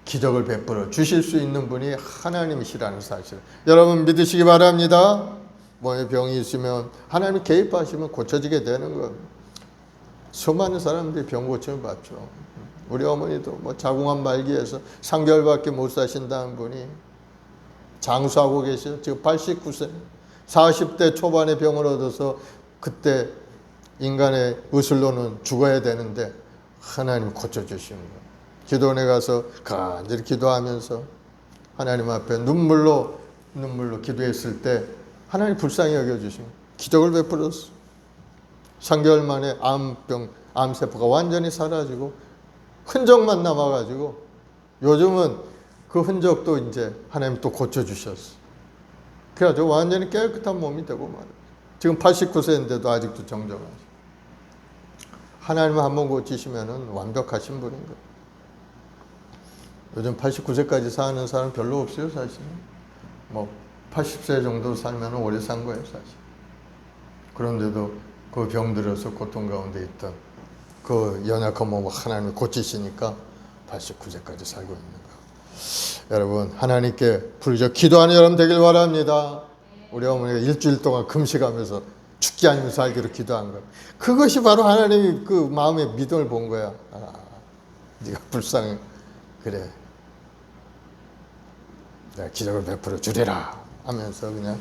기적을 베풀어 주실 수 있는 분이 하나님이시라는 사실 여러분 믿으시기 바랍니다. 몸에 병이 있으면 하나님 개입하시면 고쳐지게 되는 것. 수많은 사람들이 병 고침을 받죠. 우리 어머니도 뭐 자궁암 말기에서 3개월밖에 못 사신다는 분이 장수하고 계셔. 지금 89세. 40대 초반에 병을 얻어서 그때 인간의 의술로는 죽어야 되는데 하나님 고쳐주시는 거예요. 기도원에 가서 간절히 기도하면서 하나님 앞에 눈물로 기도했을 때 하나님 불쌍히 여겨주시고 기적을 베풀었어. 3개월 만에 암세포가 완전히 사라지고 흔적만 남아가지고 요즘은 그 흔적도 이제 하나님 또 고쳐주셨어. 그래가지고 완전히 깨끗한 몸이 되고 말이에요. 지금 89세인데도 아직도 정정하시고. 하나님은 한번 고치시면 완벽하신 분인 거예요. 요즘 89세까지 사는 사람 별로 없어요, 사실. 뭐 80세 정도 살면 오래 산 거예요, 사실. 그런데도 그 병들어서 고통 가운데 있던 그 연약한 몸을 하나님이 고치시니까 89세까지 살고 있는 거예요. 여러분 하나님께 부르짖어 기도하는 여러분 되길 바랍니다. 우리 어머니가 일주일 동안 금식하면서 죽지 않으면서 살기로 기도한 것. 그것이 바로 하나님이 그 마음의 믿음을 본 거야. 아, 네가 불쌍해. 그래. 내가 기적을 베풀어 주리라 하면서 그냥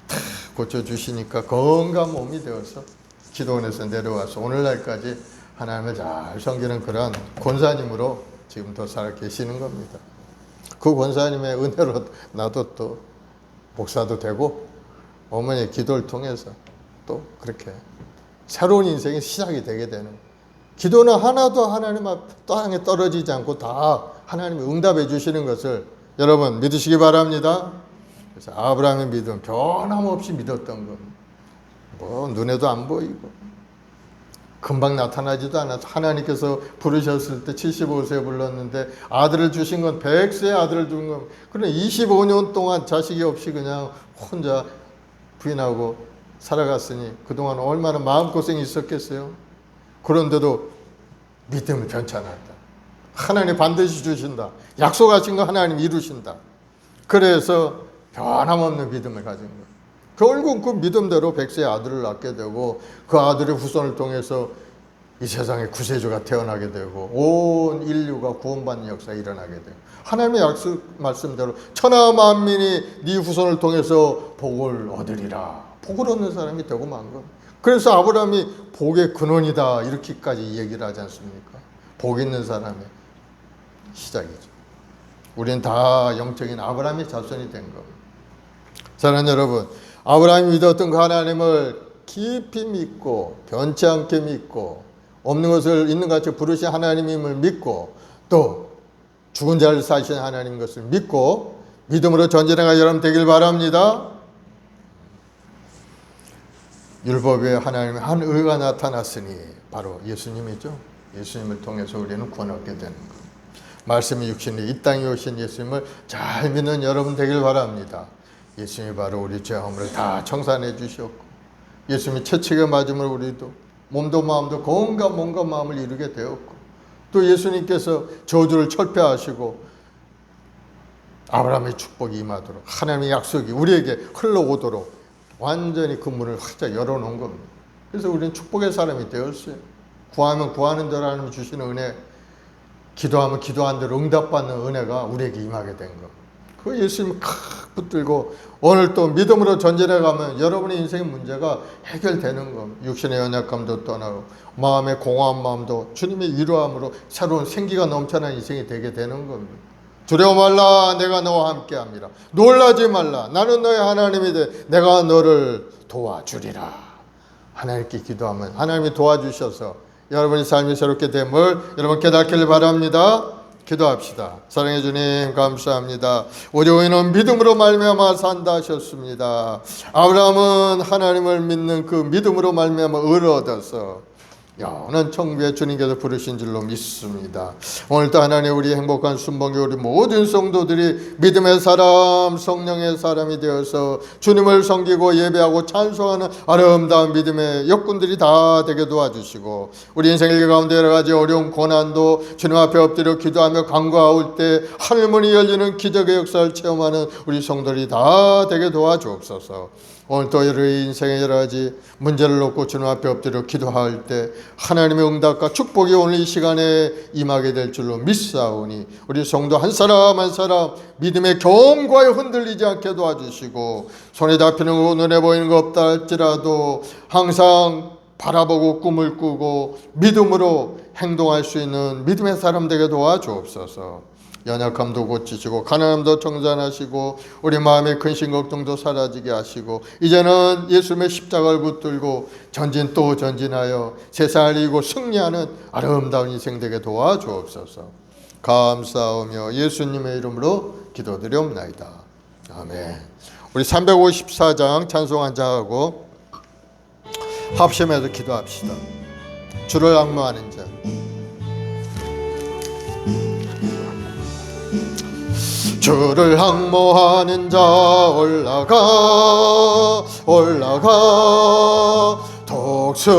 탁 고쳐주시니까 건강한 몸이 되어서 기도원에서 내려와서 오늘날까지 하나님을 잘 섬기는 그런 권사님으로 지금 더 살아 계시는 겁니다. 그 권사님의 은혜로 나도 또 목사도 되고 어머니의 기도를 통해서 또 그렇게 새로운 인생의 시작이 되게 되는 기도는 하나도 하나님 앞 땅에 떨어지지 않고 다 하나님이 응답해 주시는 것을 여러분 믿으시기 바랍니다. 그래서 아브라함의 믿음 변함없이 믿었던 것. 뭐 눈에도 안 보이고 금방 나타나지도 않아서 하나님께서 부르셨을 때 75세에 불렀는데 아들을 주신 건 100세에 아들을 준 건 그래 25년 동안 자식이 없이 그냥 혼자 부인하고 살아갔으니 그동안 얼마나 마음고생이 있었겠어요. 그런데도 믿음을 변치 않았다. 하나님 반드시 주신다. 약속하신 거 하나님 이루신다. 그래서 변함없는 믿음을 가진 거예요. 결국 그 믿음대로 100세의 아들을 낳게 되고 그 아들의 후손을 통해서 이 세상에 구세주가 태어나게 되고 온 인류가 구원받는 역사가 일어나게 돼요. 하나님의 약속 말씀대로 천하 만민이 네 후손을 통해서 복을 얻으리라. 복을 얻는 사람이 되고 만 거. 그래서 아브라함이 복의 근원이다 이렇게까지 얘기를 하지 않습니까? 복 있는 사람의 시작이죠. 우리는 다 영적인 아브라함의 자손이 된 겁니다. 사랑하는 여러분, 아브라함이 믿었던 그 하나님을 깊이 믿고 변치 않게 믿고 없는 것을 있는 것 같이 부르신 하나님임을 믿고 또 죽은 자를 사신 하나님 것을 믿고 믿음으로 전진해가 여러분 되길 바랍니다. 율법에 하나님의 한 의가 나타났으니 바로 예수님이죠. 예수님을 통해서 우리는 구원 얻게 되는 것. 말씀이 육신이 이 땅에 오신 예수님을 잘 믿는 여러분 되길 바랍니다. 예수님이 바로 우리 죄함을 다 청산해 주셨고 예수님이 채찍에 맞음을 우리도 몸도 마음도 온갖 마음을 이루게 되었고 또 예수님께서 저주를 철폐하시고 아브라함의 축복이 임하도록 하나님의 약속이 우리에게 흘러오도록 완전히 그 문을 활짝 열어놓은 겁니다. 그래서 우리는 축복의 사람이 되었어요. 구하면 구하는 대로 하나님이 주시는 은혜, 기도하면 기도한 대로 응답받는 은혜가 우리에게 임하게 된 겁니다. 그 예수님 칵 붙들고 오늘 또 믿음으로 전진해 가면 여러분의 인생의 문제가 해결되는 겁니다. 육신의 연약감도 떠나고 마음의 공허한 마음도 주님의 위로함으로 새로운 생기가 넘쳐나는 인생이 되게 되는 겁니다. 두려워 말라, 내가 너와 함께합니다. 놀라지 말라, 나는 너의 하나님이 돼 내가 너를 도와주리라. 하나님께 기도하면 하나님이 도와주셔서 여러분의 삶이 새롭게 됨을 여러분 깨닫기를 바랍니다. 기도합시다. 사랑해 주님 감사합니다. 우리 의인은 믿음으로 말미암아 산다 하셨습니다. 아브라함은 하나님을 믿는 그 믿음으로 말미암아 의를 얻어서 영원한 천국에 주님께서 부르신 줄로 믿습니다. 오늘도 하나님 우리 행복한 순봉교 우리 모든 성도들이 믿음의 사람 성령의 사람이 되어서 주님을 섬기고 예배하고 찬송하는 아름다운 믿음의 역군들이 다 되게 도와주시고 우리 인생 일 가운데 여러 가지 어려운 고난도 주님 앞에 엎드려 기도하며 간구할 때 하늘문이 열리는 기적의 역사를 체험하는 우리 성도들이 다 되게 도와주옵소서. 오늘 또 우리 인생의 여러 가지 문제를 놓고 주님 앞에 엎드려 기도할 때 하나님의 응답과 축복이 오늘 이 시간에 임하게 될 줄로 믿사오니 우리 성도 한 사람 한 사람 믿음의 경과에 흔들리지 않게 도와주시고 손에 잡히는 거 눈에 보이는 거 없다 할지라도 항상 바라보고 꿈을 꾸고 믿음으로 행동할 수 있는 믿음의 사람 되게 도와주옵소서. 연약함도 고치시고 가난함도 청산하시고 우리 마음의 근심 걱정도 사라지게 하시고 이제는 예수님의 십자가를 붙들고 전진 또 전진하여 세상을 이기고 승리하는 아름다운 인생 되게 도와주옵소서. 감사하며 예수님의 이름으로 기도드리옵나이다. 아멘. 우리 354장 찬송 한 장하고 합심해서 기도합시다. 주를 앙모하는 자. 주를 항모하는 자 올라가 독수리같이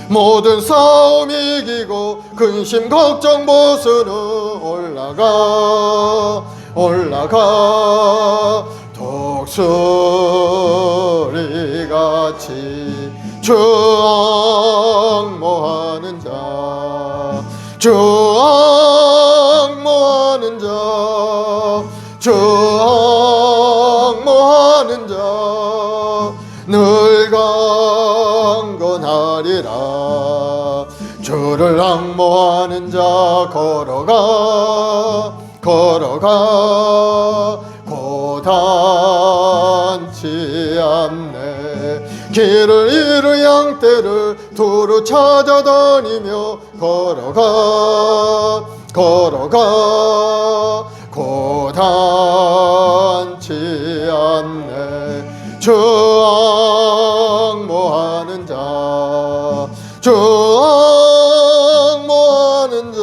모든 싸움 이기고 근심 걱정 벗으러 올라가 독수리같이 주 앙모하는 자 주 앙모하는 자, 주 앙모하는 자, 늘 강건하리라. 주를 앙모하는 자 걸어가 고단치 않네. 길을 잃은 양떼를 두루 찾아다니며 걸어가 고단치 않네. 주 앙모하는 자, 주 앙모하는 자,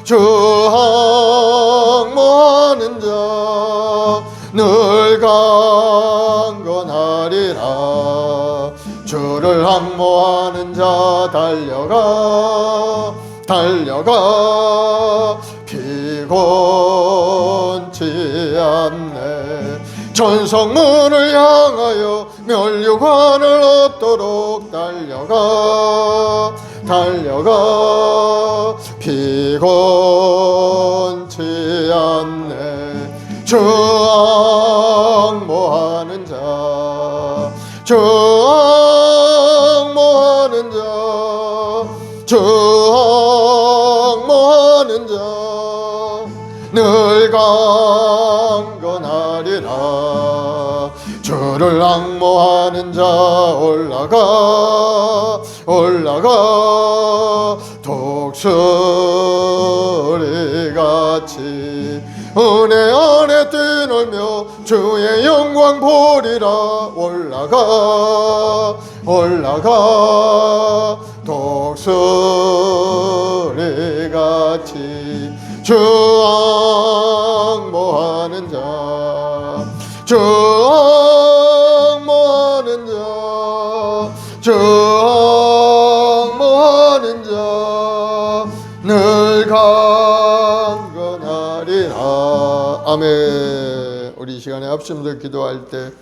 주 앙모하는 자, 늘 강건하리라. 주를 앙모하는 자 달려가 피곤치 않네. 전성문을 향하여 멸류관을 얻도록 달려가 피곤치 않네. 주 앙모하는 자, 주 앙모하는 자, 주 앙모하는 자, 늘 강건하리라. 주를 앙모하는 자 올라가 독수리같이 은혜 안에 뛰놀며 주의 영광 보리라. 올라가 올라가 독수리같이 주 앙모하는 자, 주 앙모하는 자, 주 앙모하는 자 늘 강건하리라. 아멘. 우리 이 시간에 합심도 기도할 때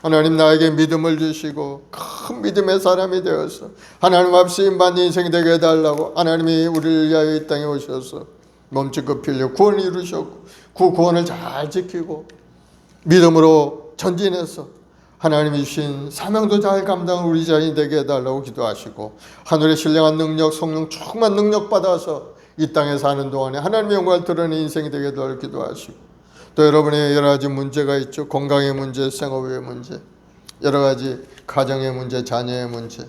하나님 나에게 믿음을 주시고 큰 믿음의 사람이 되어서 하나님 앞에 쓰임받는 인생이 되게 해달라고 하나님이 우리를 위하여 이 땅에 오셔서 몸짓고 필려 구원을 이루셨고 그 구원을 잘 지키고 믿음으로 전진해서 하나님이 주신 사명도 잘 감당한 우리 자신이 되게 해달라고 기도하시고 하늘의 신령한 능력, 성령 충만 능력 받아서 이 땅에 사는 동안에 하나님의 영광을 드러내는 인생이 되게 해달라고 기도하시고 또 여러분의 여러 가지 문제가 있죠. 건강의 문제, 생업의 문제, 여러 가지 가정의 문제, 자녀의 문제,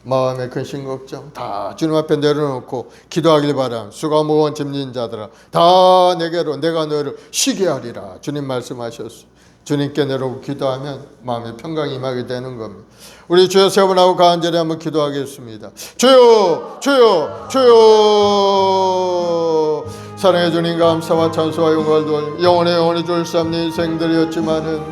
마음의 근심 걱정 다 주님 앞에 내려놓고 기도하길 바람. 수가 무거운 짐진 자들아 다 내게로 내가 너를 쉬게 하리라. 주님 말씀하셨어요. 주님께 내려오고 기도하면 마음의 평강이 임하게 되는 겁니다. 우리 주여 세 번 하고 간절히 한번 기도하겠습니다. 주여 주여 주여. 사랑해 주님 감사와 찬송과 영광을 돌 영원히 줄삼는 인생들이었지만은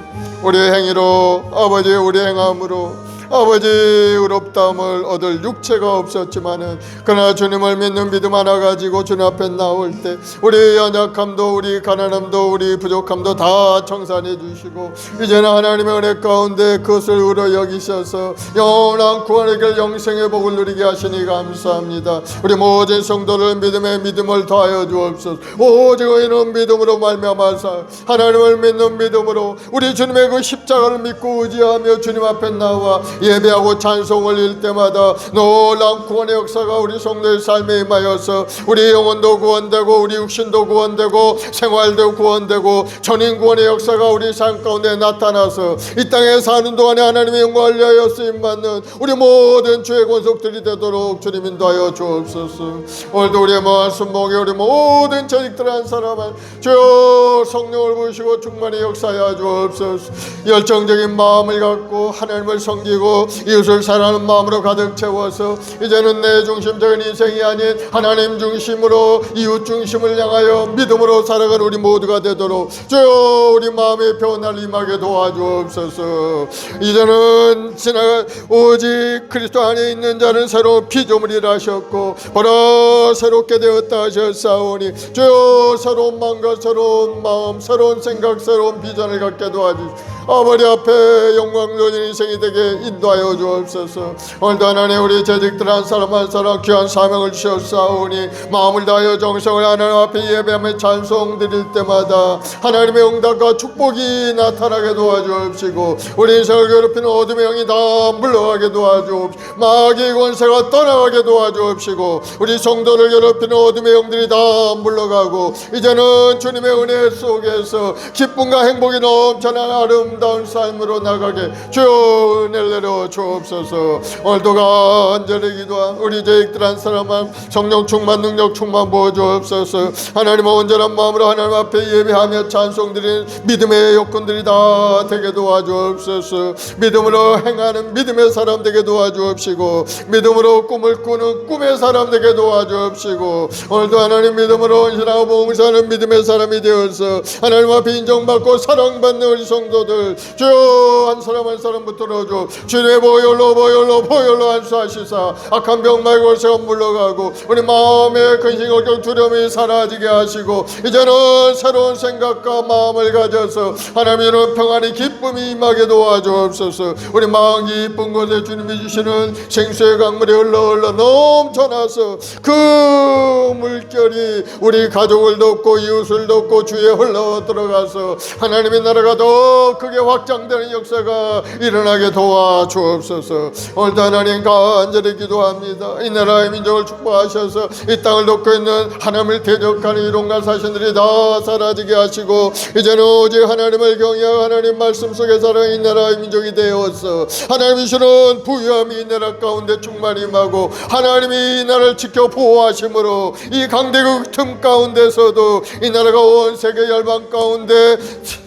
우리의 행위로 아버지 우리의 행함으로 아버지 의롭다함을 얻을 육체가 없었지만은 그러나 주님을 믿는 믿음 하나 가지고 주님 앞에 나올 때 우리 연약함도 우리 가난함도 우리 부족함도 다 청산해 주시고 이제는 하나님의 은혜 가운데 그것을 의로 여기셔서 영원한 구원의 길 영생의 복을 누리게 하시니 감사합니다. 우리 모든 성도를 믿음에 믿음을 더하여 주옵소서. 오직 의인은 믿음으로 말미암아서 하나님을 믿는 믿음으로 우리 주님의 그 십자가를 믿고 의지하며 주님 앞에 나와 예배하고 찬송 올릴 때마다 놀라운 구원의 역사가 우리 성도의 삶에 임하여서 우리 영혼도 구원되고 우리 육신도 구원되고 생활도 구원되고 전인 구원의 역사가 우리 삶 가운데 나타나서 이 땅에 사는 동안에 하나님의 영광을 위하여 쓰임받는 우리 모든 주의 권속들이 되도록 주님 인도하여 주옵소서. 오늘도 우리의 말씀 목에 우리 모든 자식들 한 사람은 주여 성령을 부으시고 충만히 역사하여 주옵소서. 열정적인 마음을 갖고 하나님을 섬기고 이웃을 사랑하는 마음으로 가득 채워서 이제는 내 중심적인 인생이 아닌 하나님 중심으로 이웃 중심을 향하여 믿음으로 살아가는 우리 모두가 되도록 주여 우리 마음의 변화를 임하게 도와주옵소서. 이제는 지나가 오직 그리스도 안에 있는 자는 새로운 피조물이라 하셨고 보라 새롭게 되었다 하셨사오니 주여 새로운 마음과 새로운 마음 새로운 생각 새로운 비전을 갖게 도와주시옵소서. 아버지 앞에 영광 돌리는 인생이 되게 인도하여 주옵소서. 오늘도 하나님 우리 재직들 한 사람 한 사람 귀한 사명을 주셨사오니 마음을 다하여 정성을 하나님 앞에 예배하며 찬송 드릴 때마다 하나님의 응답과 축복이 나타나게 도와주옵시고 우리 인생을 괴롭히는 어둠의 영이 다 물러가게 도와주옵시고 마귀의 권세가 떠나가게 도와주옵시고 우리 성도를 괴롭히는 어둠의 영들이 다 물러가고 이제는 주님의 은혜 속에서 기쁨과 행복이 넘쳐나는 아름다운 삶으로 나가게 주여 은혜를 내려 주옵소서. 오늘도 간절히 기도한 우리 재직들 한 사람만 성령 충만 능력 충만 부어주옵소서. 하나님의 온전한 마음으로 하나님 앞에 예배하며 찬송드리는 믿음의 여건들이 다 되게 도와주옵소서. 믿음으로 행하는 믿음의 사람 되게 도와주옵시고 믿음으로 꿈을 꾸는 꿈의 사람 되게 도와주옵시고 오늘도 하나님 믿음으로 헌신하고 봉사하는 믿음의 사람이 되어서 하나님 앞에 인정받고 사랑받는 우리 성도들 주여 한 사람 한 사람 붙들어줘. 주님의 보혈로 안수하시사 악한 병 말고 세가 물러가고 우리 마음의 근심 걱정 두려움이 사라지게 하시고 이제는 새로운 생각과 마음을 가져서 하나님의 평안이 기쁨이 임하게 도와주옵소서. 우리 마음 깊은 곳에 주님이 주시는 생수의 강물이 흘러 넘쳐나서 그 물결 자녀들이 우리 가족을 돕고 이웃을 돕고 주에 흘러 들어가서 하나님의 나라가 더 크게 확장되는 역사가 일어나게 도와주옵소서. 오늘도 하나님 간절히 기도합니다. 이 나라의 민족을 축복하셔서 이 땅을 놓고 있는 하나님을 대적하는 이론과 사신들이 다 사라지게 하시고 이제는 오직 하나님을 경외하고 하나님 말씀 속에 살아가는 이 나라의 민족이 되어서 하나님이 주는 부유함이 이 나라 가운데 충만히 임하고 하나님이 이 나라를 지켜 보호하심으로 이 강대국 틈 가운데서도 이 나라가 온 세계 열방 가운데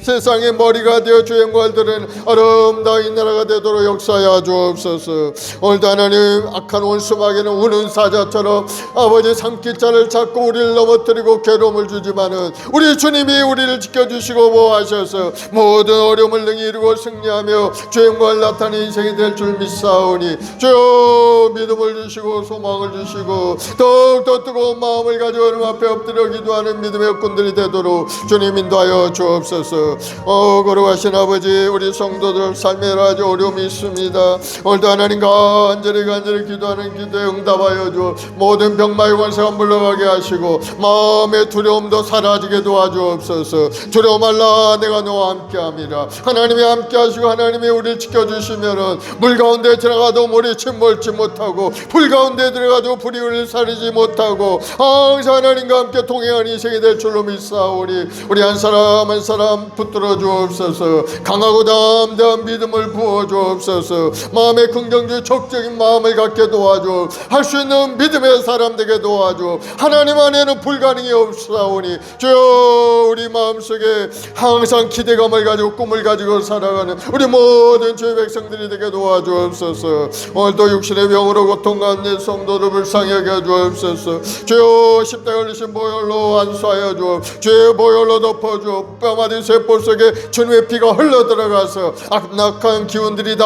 세상의 머리가 되어 주행관들은 아름다운 이 나라가 되도록 역사하여 주옵소서. 오늘도 하나님 악한 원수마귀는 우는 사자처럼 아버지 산기자를 잡고 우리를 넘어뜨리고 괴로움을 주지만은 우리 주님이 우리를 지켜주시고 보호하셔서 모든 어려움을 능히 이루고 승리하며 주행관 나타나는 인생이 될 줄 믿사오니 주여 믿음을 주시고 소망을 주시고 더욱더 뜨거운 마음을 가지고 하나님 앞에 엎드려 기도하는 믿음의 군들이 되도록 주님 인도하여 주옵소서. 거룩하신 아버지, 우리 성도들 삶에 여러 가지 어려움이 있습니다. 오늘도 하나님 간절히 기도하는 기도에 응답하여 주 모든 병마의 권세가 물러가게 하시고 마음의 두려움도 사라지게 도와주옵소서. 두려워 말라, 내가 너와 함께함이라. 하나님이 함께하시고 하나님이 우리를 지켜주시면은 물 가운데 들어가도 물이 침몰치 못하고 불 가운데 들어가도 불이 우리를 사리지 못하고 항상 하나님과 함께 동행하는 인생이 될 줄로 믿사오니 우리 한 사람 한 사람 붙들어 주옵소서. 강하고 담대한 믿음을 부어 주옵소서. 마음에 긍정적 적적인 마음을 갖게 도와줘. 할 수 있는 믿음의 사람 되게 도와줘. 하나님 안에는 불가능이 없사오니 주여 우리 마음속에 항상 기대감을 가지고 꿈을 가지고 살아가는 우리 모든 주의 백성들이 되게 도와주옵소서. 오늘도 육신의 병으로 고통받는 성도들 불쌍히 여겨 주옵소서. 주여 십자가 걸리신 보혈로 안수하여 주옵. 주의 보혈로 덮어주어 뼈마디 세포 속에 주님의 피가 흘러 들어가서 악낙한 기운들이 다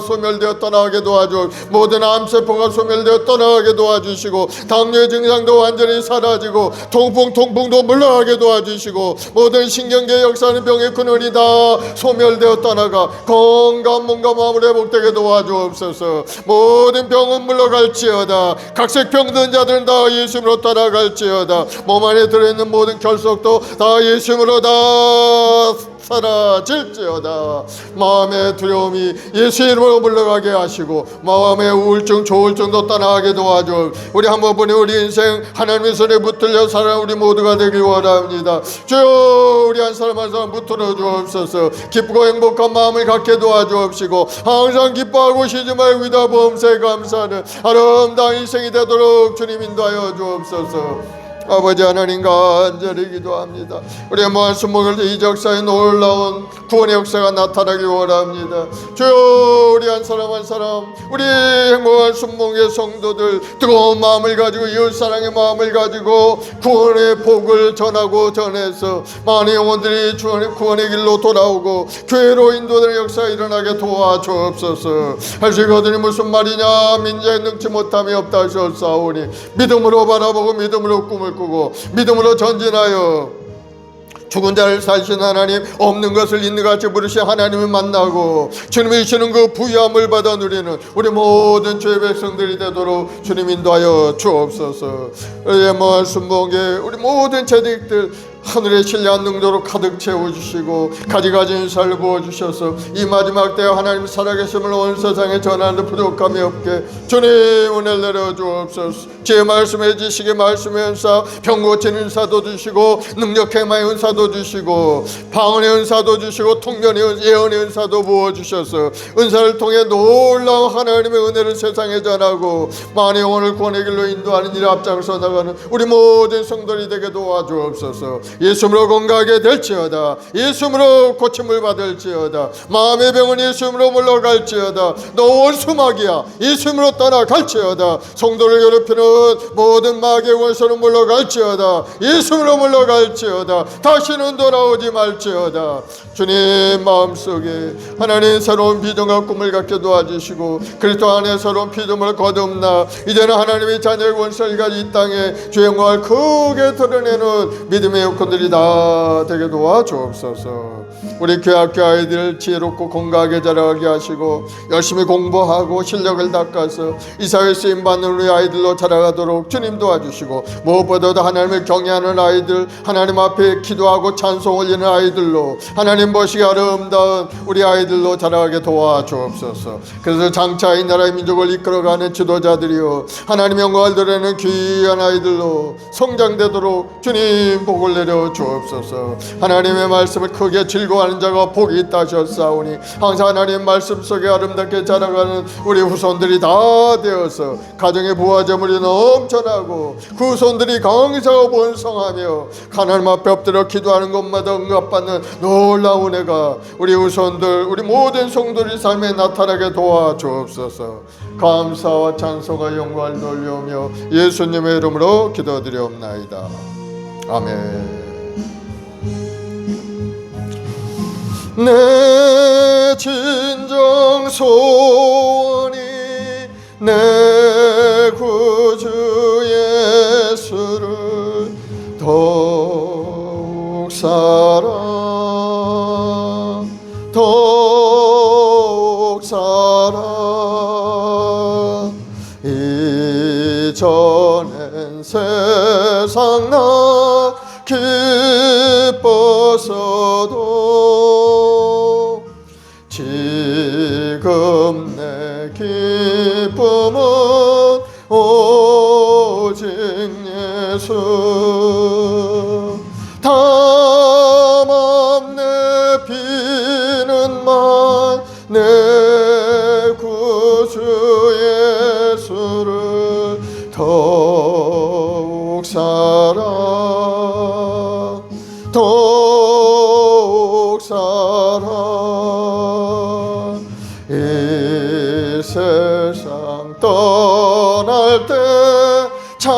소멸되어 떠나게 도와주옵. 모든 암세포가 소멸되어 떠나게 도와주시고 당뇨의 증상도 완전히 사라지고 통풍도 물러가게 도와주시고 모든 신경계 역사하는 병의 근원이 다 소멸되어 떠나가 건강 몸과 마음을 회복되게 도와주옵소서. 모든 병은 물러갈지어다. 각색 병든 자들은 다 예수님으로 떠나갈지어다. 몸 안에 들어있는 모든 결석도 다 예수님으로 다 사라질지어다. 마음의 두려움이 예수 이름으로 물러가게 하시고 마음의 우울증 조울증도 떠나게 도와줘. 우리 한 번뿐인 우리 인생 하나님의 손에 붙들려 살아가는 우리 모두가 되길 원합니다. 주여 우리 한 사람 한 사람 붙들어 주옵소서. 기쁘고 행복한 마음을 갖게 도와주옵시고 항상 기뻐하고 쉬지 말고 위다 범사에 감사하는 아름다운 인생이 되도록 주님 인도하여 주옵소서. 아버지 하나님 간절히 기도합니다. 우리의 말씀 먹을 때 이 역사에 놀라운 구원의 역사가 나타나길 원합니다. 주여 우리 한 사람 한 사람 우리 행복한 순복의 성도들 뜨거운 마음을 가지고 이웃사랑의 마음을 가지고 구원의 복을 전하고 전해서 많은 영혼들이 구원의 길로 돌아오고 교회로 인도되는 역사가 일어나게 도와주옵소서. 할 수 있거든요. 무슨 말이냐. 민자에 능치 못함이 없다 하셨사오니 믿음으로 바라보고 믿음으로 꿈을 꾸고 믿음으로 전진하여 죽은 자를 살신 하나님, 없는 것을 있는 것 같이 부르신 하나님을 만나고 주님이 주시는 그 부유함을 받아 누리는 우리 모든 주의 백성들이 되도록 주님 인도하여 주옵소서. 우리의 말씀봉에 우리 모든 재직들 하늘의 신뢰한 능도로 가득 채워주시고 가지가지 인사를 부어주셔서 이 마지막 때 하나님 살아계심을 온 세상에 전하는 부족함이 없게 주님 은혜를 내려주옵소서. 제 말씀해 주시기 말씀의 은사, 병 고치는 은사도 주시고 능력 행마의 은사도 주시고 방언의 은사도 주시고 통변의 예언의 은사도 부어주셔서 은사를 통해 놀라운 하나님의 은혜를 세상에 전하고 많은 영혼을 구원의 길로 인도하는 일에 앞장서 나가는 우리 모든 성도들이 되게 도와주옵소서. 예수님으로 건강하게 될지어다. 예수님으로 고침을 받을지어다. 마음의 병은 예수님으로 물러갈지어다. 너 원수마귀야. 예수님으로 떠나갈지어다. 성도를 괴롭히는 모든 마귀의 원수는 물러갈지어다. 예수님으로 물러갈지어다. 다시는 돌아오지 말지어다. 주님 마음속에 하나님 새로운 비전과 꿈을 갖게 도와주시고 그리스도 안에 새로운 피조물을 거듭나 이제는 하나님의 자녀의 원수를 가진 이 땅에 주의 영광을 크게 드러내는 믿음의 식구들이 다 되게 도와주옵소서. 우리 교학교 아이들 지혜롭고 건강하게 자라게 하시고 열심히 공부하고 실력을 닦아서 이 사회에 쓰임받는 우리 아이들로 자라가도록 주님 도와주시고, 무엇보다도 하나님을 경외하는 아이들, 하나님 앞에 기도하고 찬송 올리는 아이들로, 하나님 보시기 아름다운 우리 아이들로 자라게 도와주옵소서. 그래서 장차 이 나라의 민족을 이끌어가는 지도자들이요 하나님의 영광을 드러내는 귀한 아이들로 성장되도록 주님 복을 내려 주옵소서. 하나님의 말씀을 크게 즐거워하는 자가 복이 있다 하셨사오니 항상 하나님의 말씀 속에 아름답게 자라가는 우리 후손들이 다 되어서 가정의 부화제물이 넘쳐나고 그 후손들이 강성하고 번성하며 하나님 앞에 엎드려 기도하는 것마다 응답받는 놀라운 은혜가 우리 후손들, 우리 모든 성도의 삶에 나타나게 도와주옵소서. 감사와 찬송과 영광을 돌려오며 예수님의 이름으로 기도드리옵나이다. 아멘. 내 진정 소원이 내 구주 예수를 더욱 이전엔 세상 나 기뻤어도 지금 내 기쁨은 오직 예수. 담am 내 비는 말 내 구주 예수를 더욱 이 세상 떠날 때 찬양하고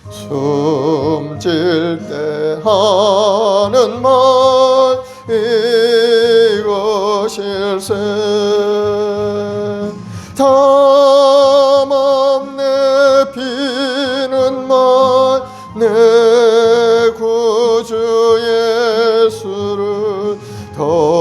숨질 때 하는 말 이것일세. 담am 내 비는 말 내 구주 예수를 더욱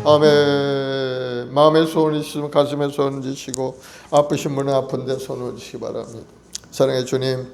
아멘. 마음에 소원이 있으면 가슴에 손을 지시고 아프신 분은 아픈데 손을 지시기 바랍니다. 사랑의 주님,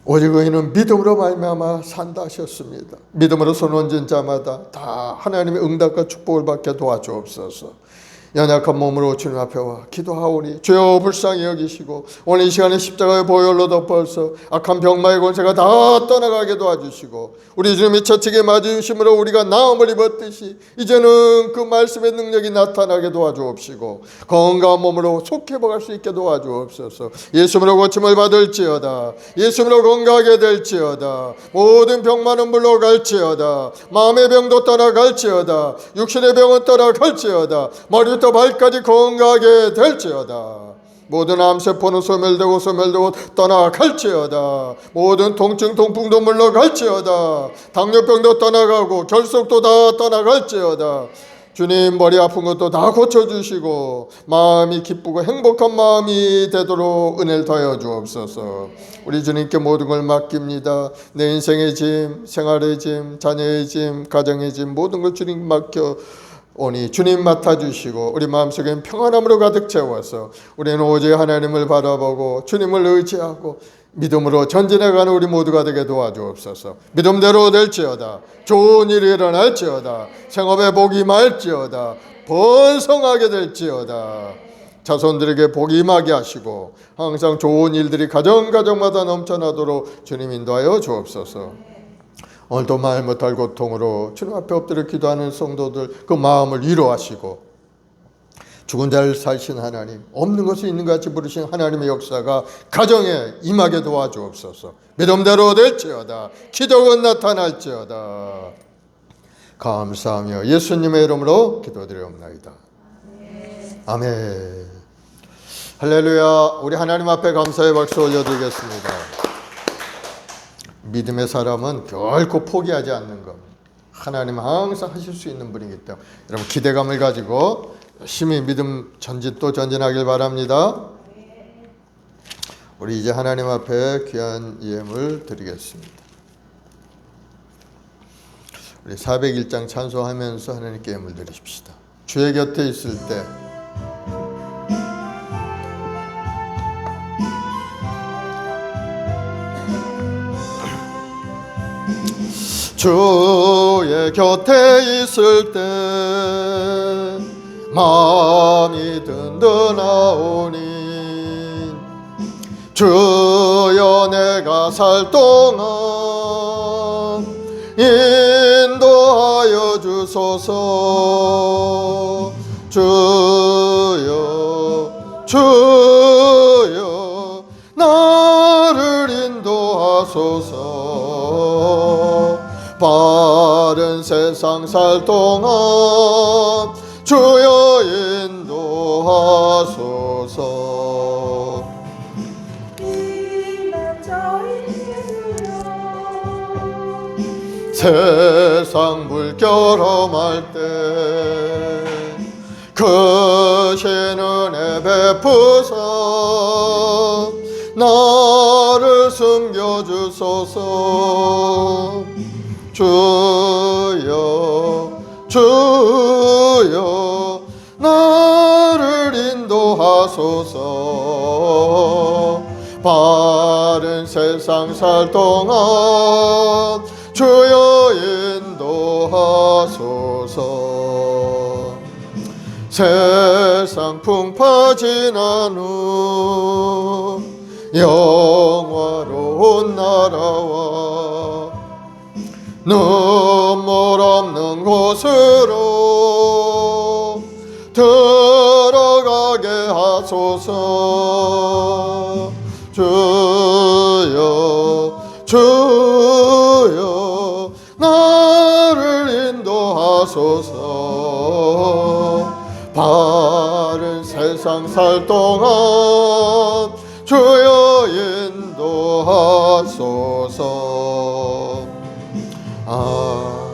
오직 의인은 믿음으로 말미암아 산다 하셨습니다. 믿음으로 손 얹은 자마다 다 하나님의 응답과 축복을 받게 도와주옵소서. 연약한 몸으로 주님 앞에 와 기도하오니 주여 불쌍히 여기시고 오늘 이 시간에 십자가의 보혈로 덮어서 악한 병마의 권세가 다 떠나가게 도와주시고, 우리 주님이 처치게 맞으심으로 우리가 나음을 입었듯이 이제는 그 말씀의 능력이 나타나게 도와주옵시고 건강한 몸으로 속히 회복할 수 있게 도와주옵소서. 예수님으로 고침을 받을지어다. 예수님으로 건강하게 될지어다. 모든 병만은 물러갈지어다. 마음의 병도 떠나갈지어다. 육신의 병은 떠나갈지어다. 머리부터 발까지 건강하게 될지어다. 모든 암세포는 소멸되고 떠나갈지어다. 모든 통증 통풍도 물러갈지어다. 당뇨병도 떠나가고 결석도 다 떠나갈지어다. 주님, 머리 아픈 것도 다 고쳐주시고 마음이 기쁘고 행복한 마음이 되도록 은혜를 더하여 주옵소서. 우리 주님께 모든 걸 맡깁니다. 내 인생의 짐, 생활의 짐, 자녀의 짐, 가정의 짐 모든 걸 주님 맡겨 오니 주님 맡아주시고 우리 마음속엔 평안함으로 가득 채워서 우리는 오직 하나님을 바라보고 주님을 의지하고 믿음으로 전진해가는 우리 모두가 되게 도와주옵소서. 믿음대로 될지어다. 좋은 일이 일어날지어다. 생업에 복이 임할지어다. 번성하게 될지어다. 자손들에게 복이 임하게 하시고 항상 좋은 일들이 가정마다 넘쳐나도록 주님 인도하여 주옵소서. 오늘도 말 못할 고통으로 주님 앞에 엎드려 기도하는 성도들 그 마음을 위로하시고 죽은 자를 살신 하나님, 없는 것이 있는 것 같이 부르신 하나님의 역사가 가정에 임하게 도와주옵소서. 믿음대로 될지어다. 기적은 나타날지어다. 감사하며 예수님의 이름으로 기도드리옵나이다. 아멘. 할렐루야. 우리 하나님 앞에 감사의 박수 올려드리겠습니다. 믿음의 사람은 결코 포기하지 않는 겁니다. 하나님 항상 하실 수 있는 분이기 때문에 여러분 기대감을 가지고 열심히 믿음 또 전진하길 바랍니다. 우리 이제 하나님 앞에 귀한 예물 드리겠습니다. 우리 401장 찬송하면서 하나님께 예물 드리십시다. 주의 곁에 있을 때 주의 곁에 있을 때 마음이 든든하오니 주여 내가 살 동안 인도하여 주소서. 주여 나를 인도하소서. 바른 세상 살 동안 주여 인도하소서. 세상 물결험할 때 크신 은혜 베푸사 나를 숨겨주소서. 주여 나를 인도하소서. 바른 세상 살 동안 주여 인도하소서. 세상 풍파 지난 후 영화로운 나라와 눈물 없는 곳으로 들어가게 하소서. 주여 나를 인도하소서. 바른 세상 살 동안 주여 인도하소서. 아멘.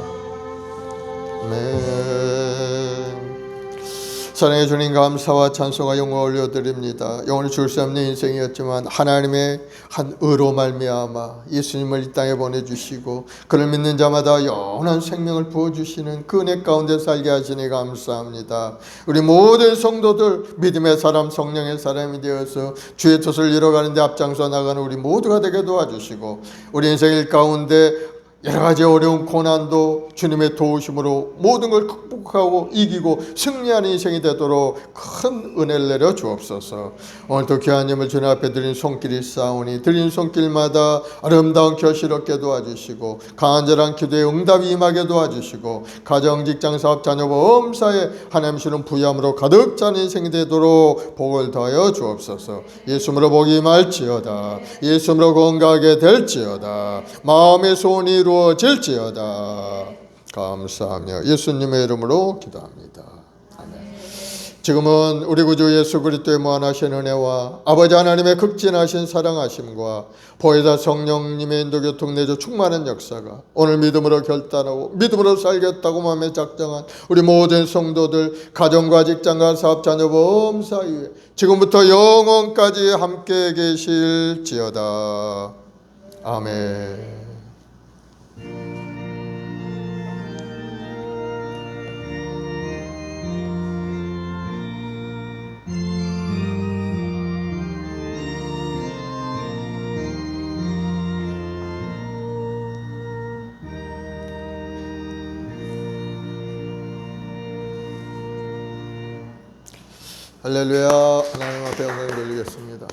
사랑의 주님, 감사와 찬송과 영광 올려드립니다. 영원히 줄 수 없는 인생이었지만 하나님의 한 의로 말미암아 예수님을 이 땅에 보내주시고 그를 믿는 자마다 영원한 생명을 부어주시는 그 은혜 가운데 살게 하시니 감사합니다. 우리 모든 성도들 믿음의 사람, 성령의 사람이 되어서 주의 뜻을 이뤄가는 데 앞장서 나가는 우리 모두가 되게 도와주시고 우리 인생일 가운데 여러 가지 어려운 고난도 주님의 도우심으로 모든 걸 극복하고 이기고 승리하는 인생이 되도록 큰 은혜를 내려 주옵소서. 오늘도 귀한 예물 주님 앞에 드린 손길이 싸우니 드린 손길마다 아름다운 결실 얻게 도와주시고 간절한 기도에 응답이 임하게 도와주시고 가정, 직장, 사업, 자녀, 범사에 하나님 주는 부유함으로 가득 찬 인생이 되도록 복을 더하여 주옵소서. 예수님으로 복이 임할지어다. 예수님으로 건강하게 될지어다. 마음의 소원이 이루어질지어다. 감사하며 예수님의 이름으로 기도합니다. 아멘. 지금은 우리 구주 예수 그리스도의 무한하신 은혜와 아버지 하나님의 극진하신 사랑하심과 보혜사 성령님의 인도 교통 내주 충만한 역사가 오늘 믿음으로 결단하고 믿음으로 살겠다고 마음에 작정한 우리 모든 성도들 가정과 직장과 사업, 자녀, 범사 위에 지금부터 영원까지 함께 계실지어다. 아멘. 할렐루야. 하나님 앞에 영광을 돌리겠습니다.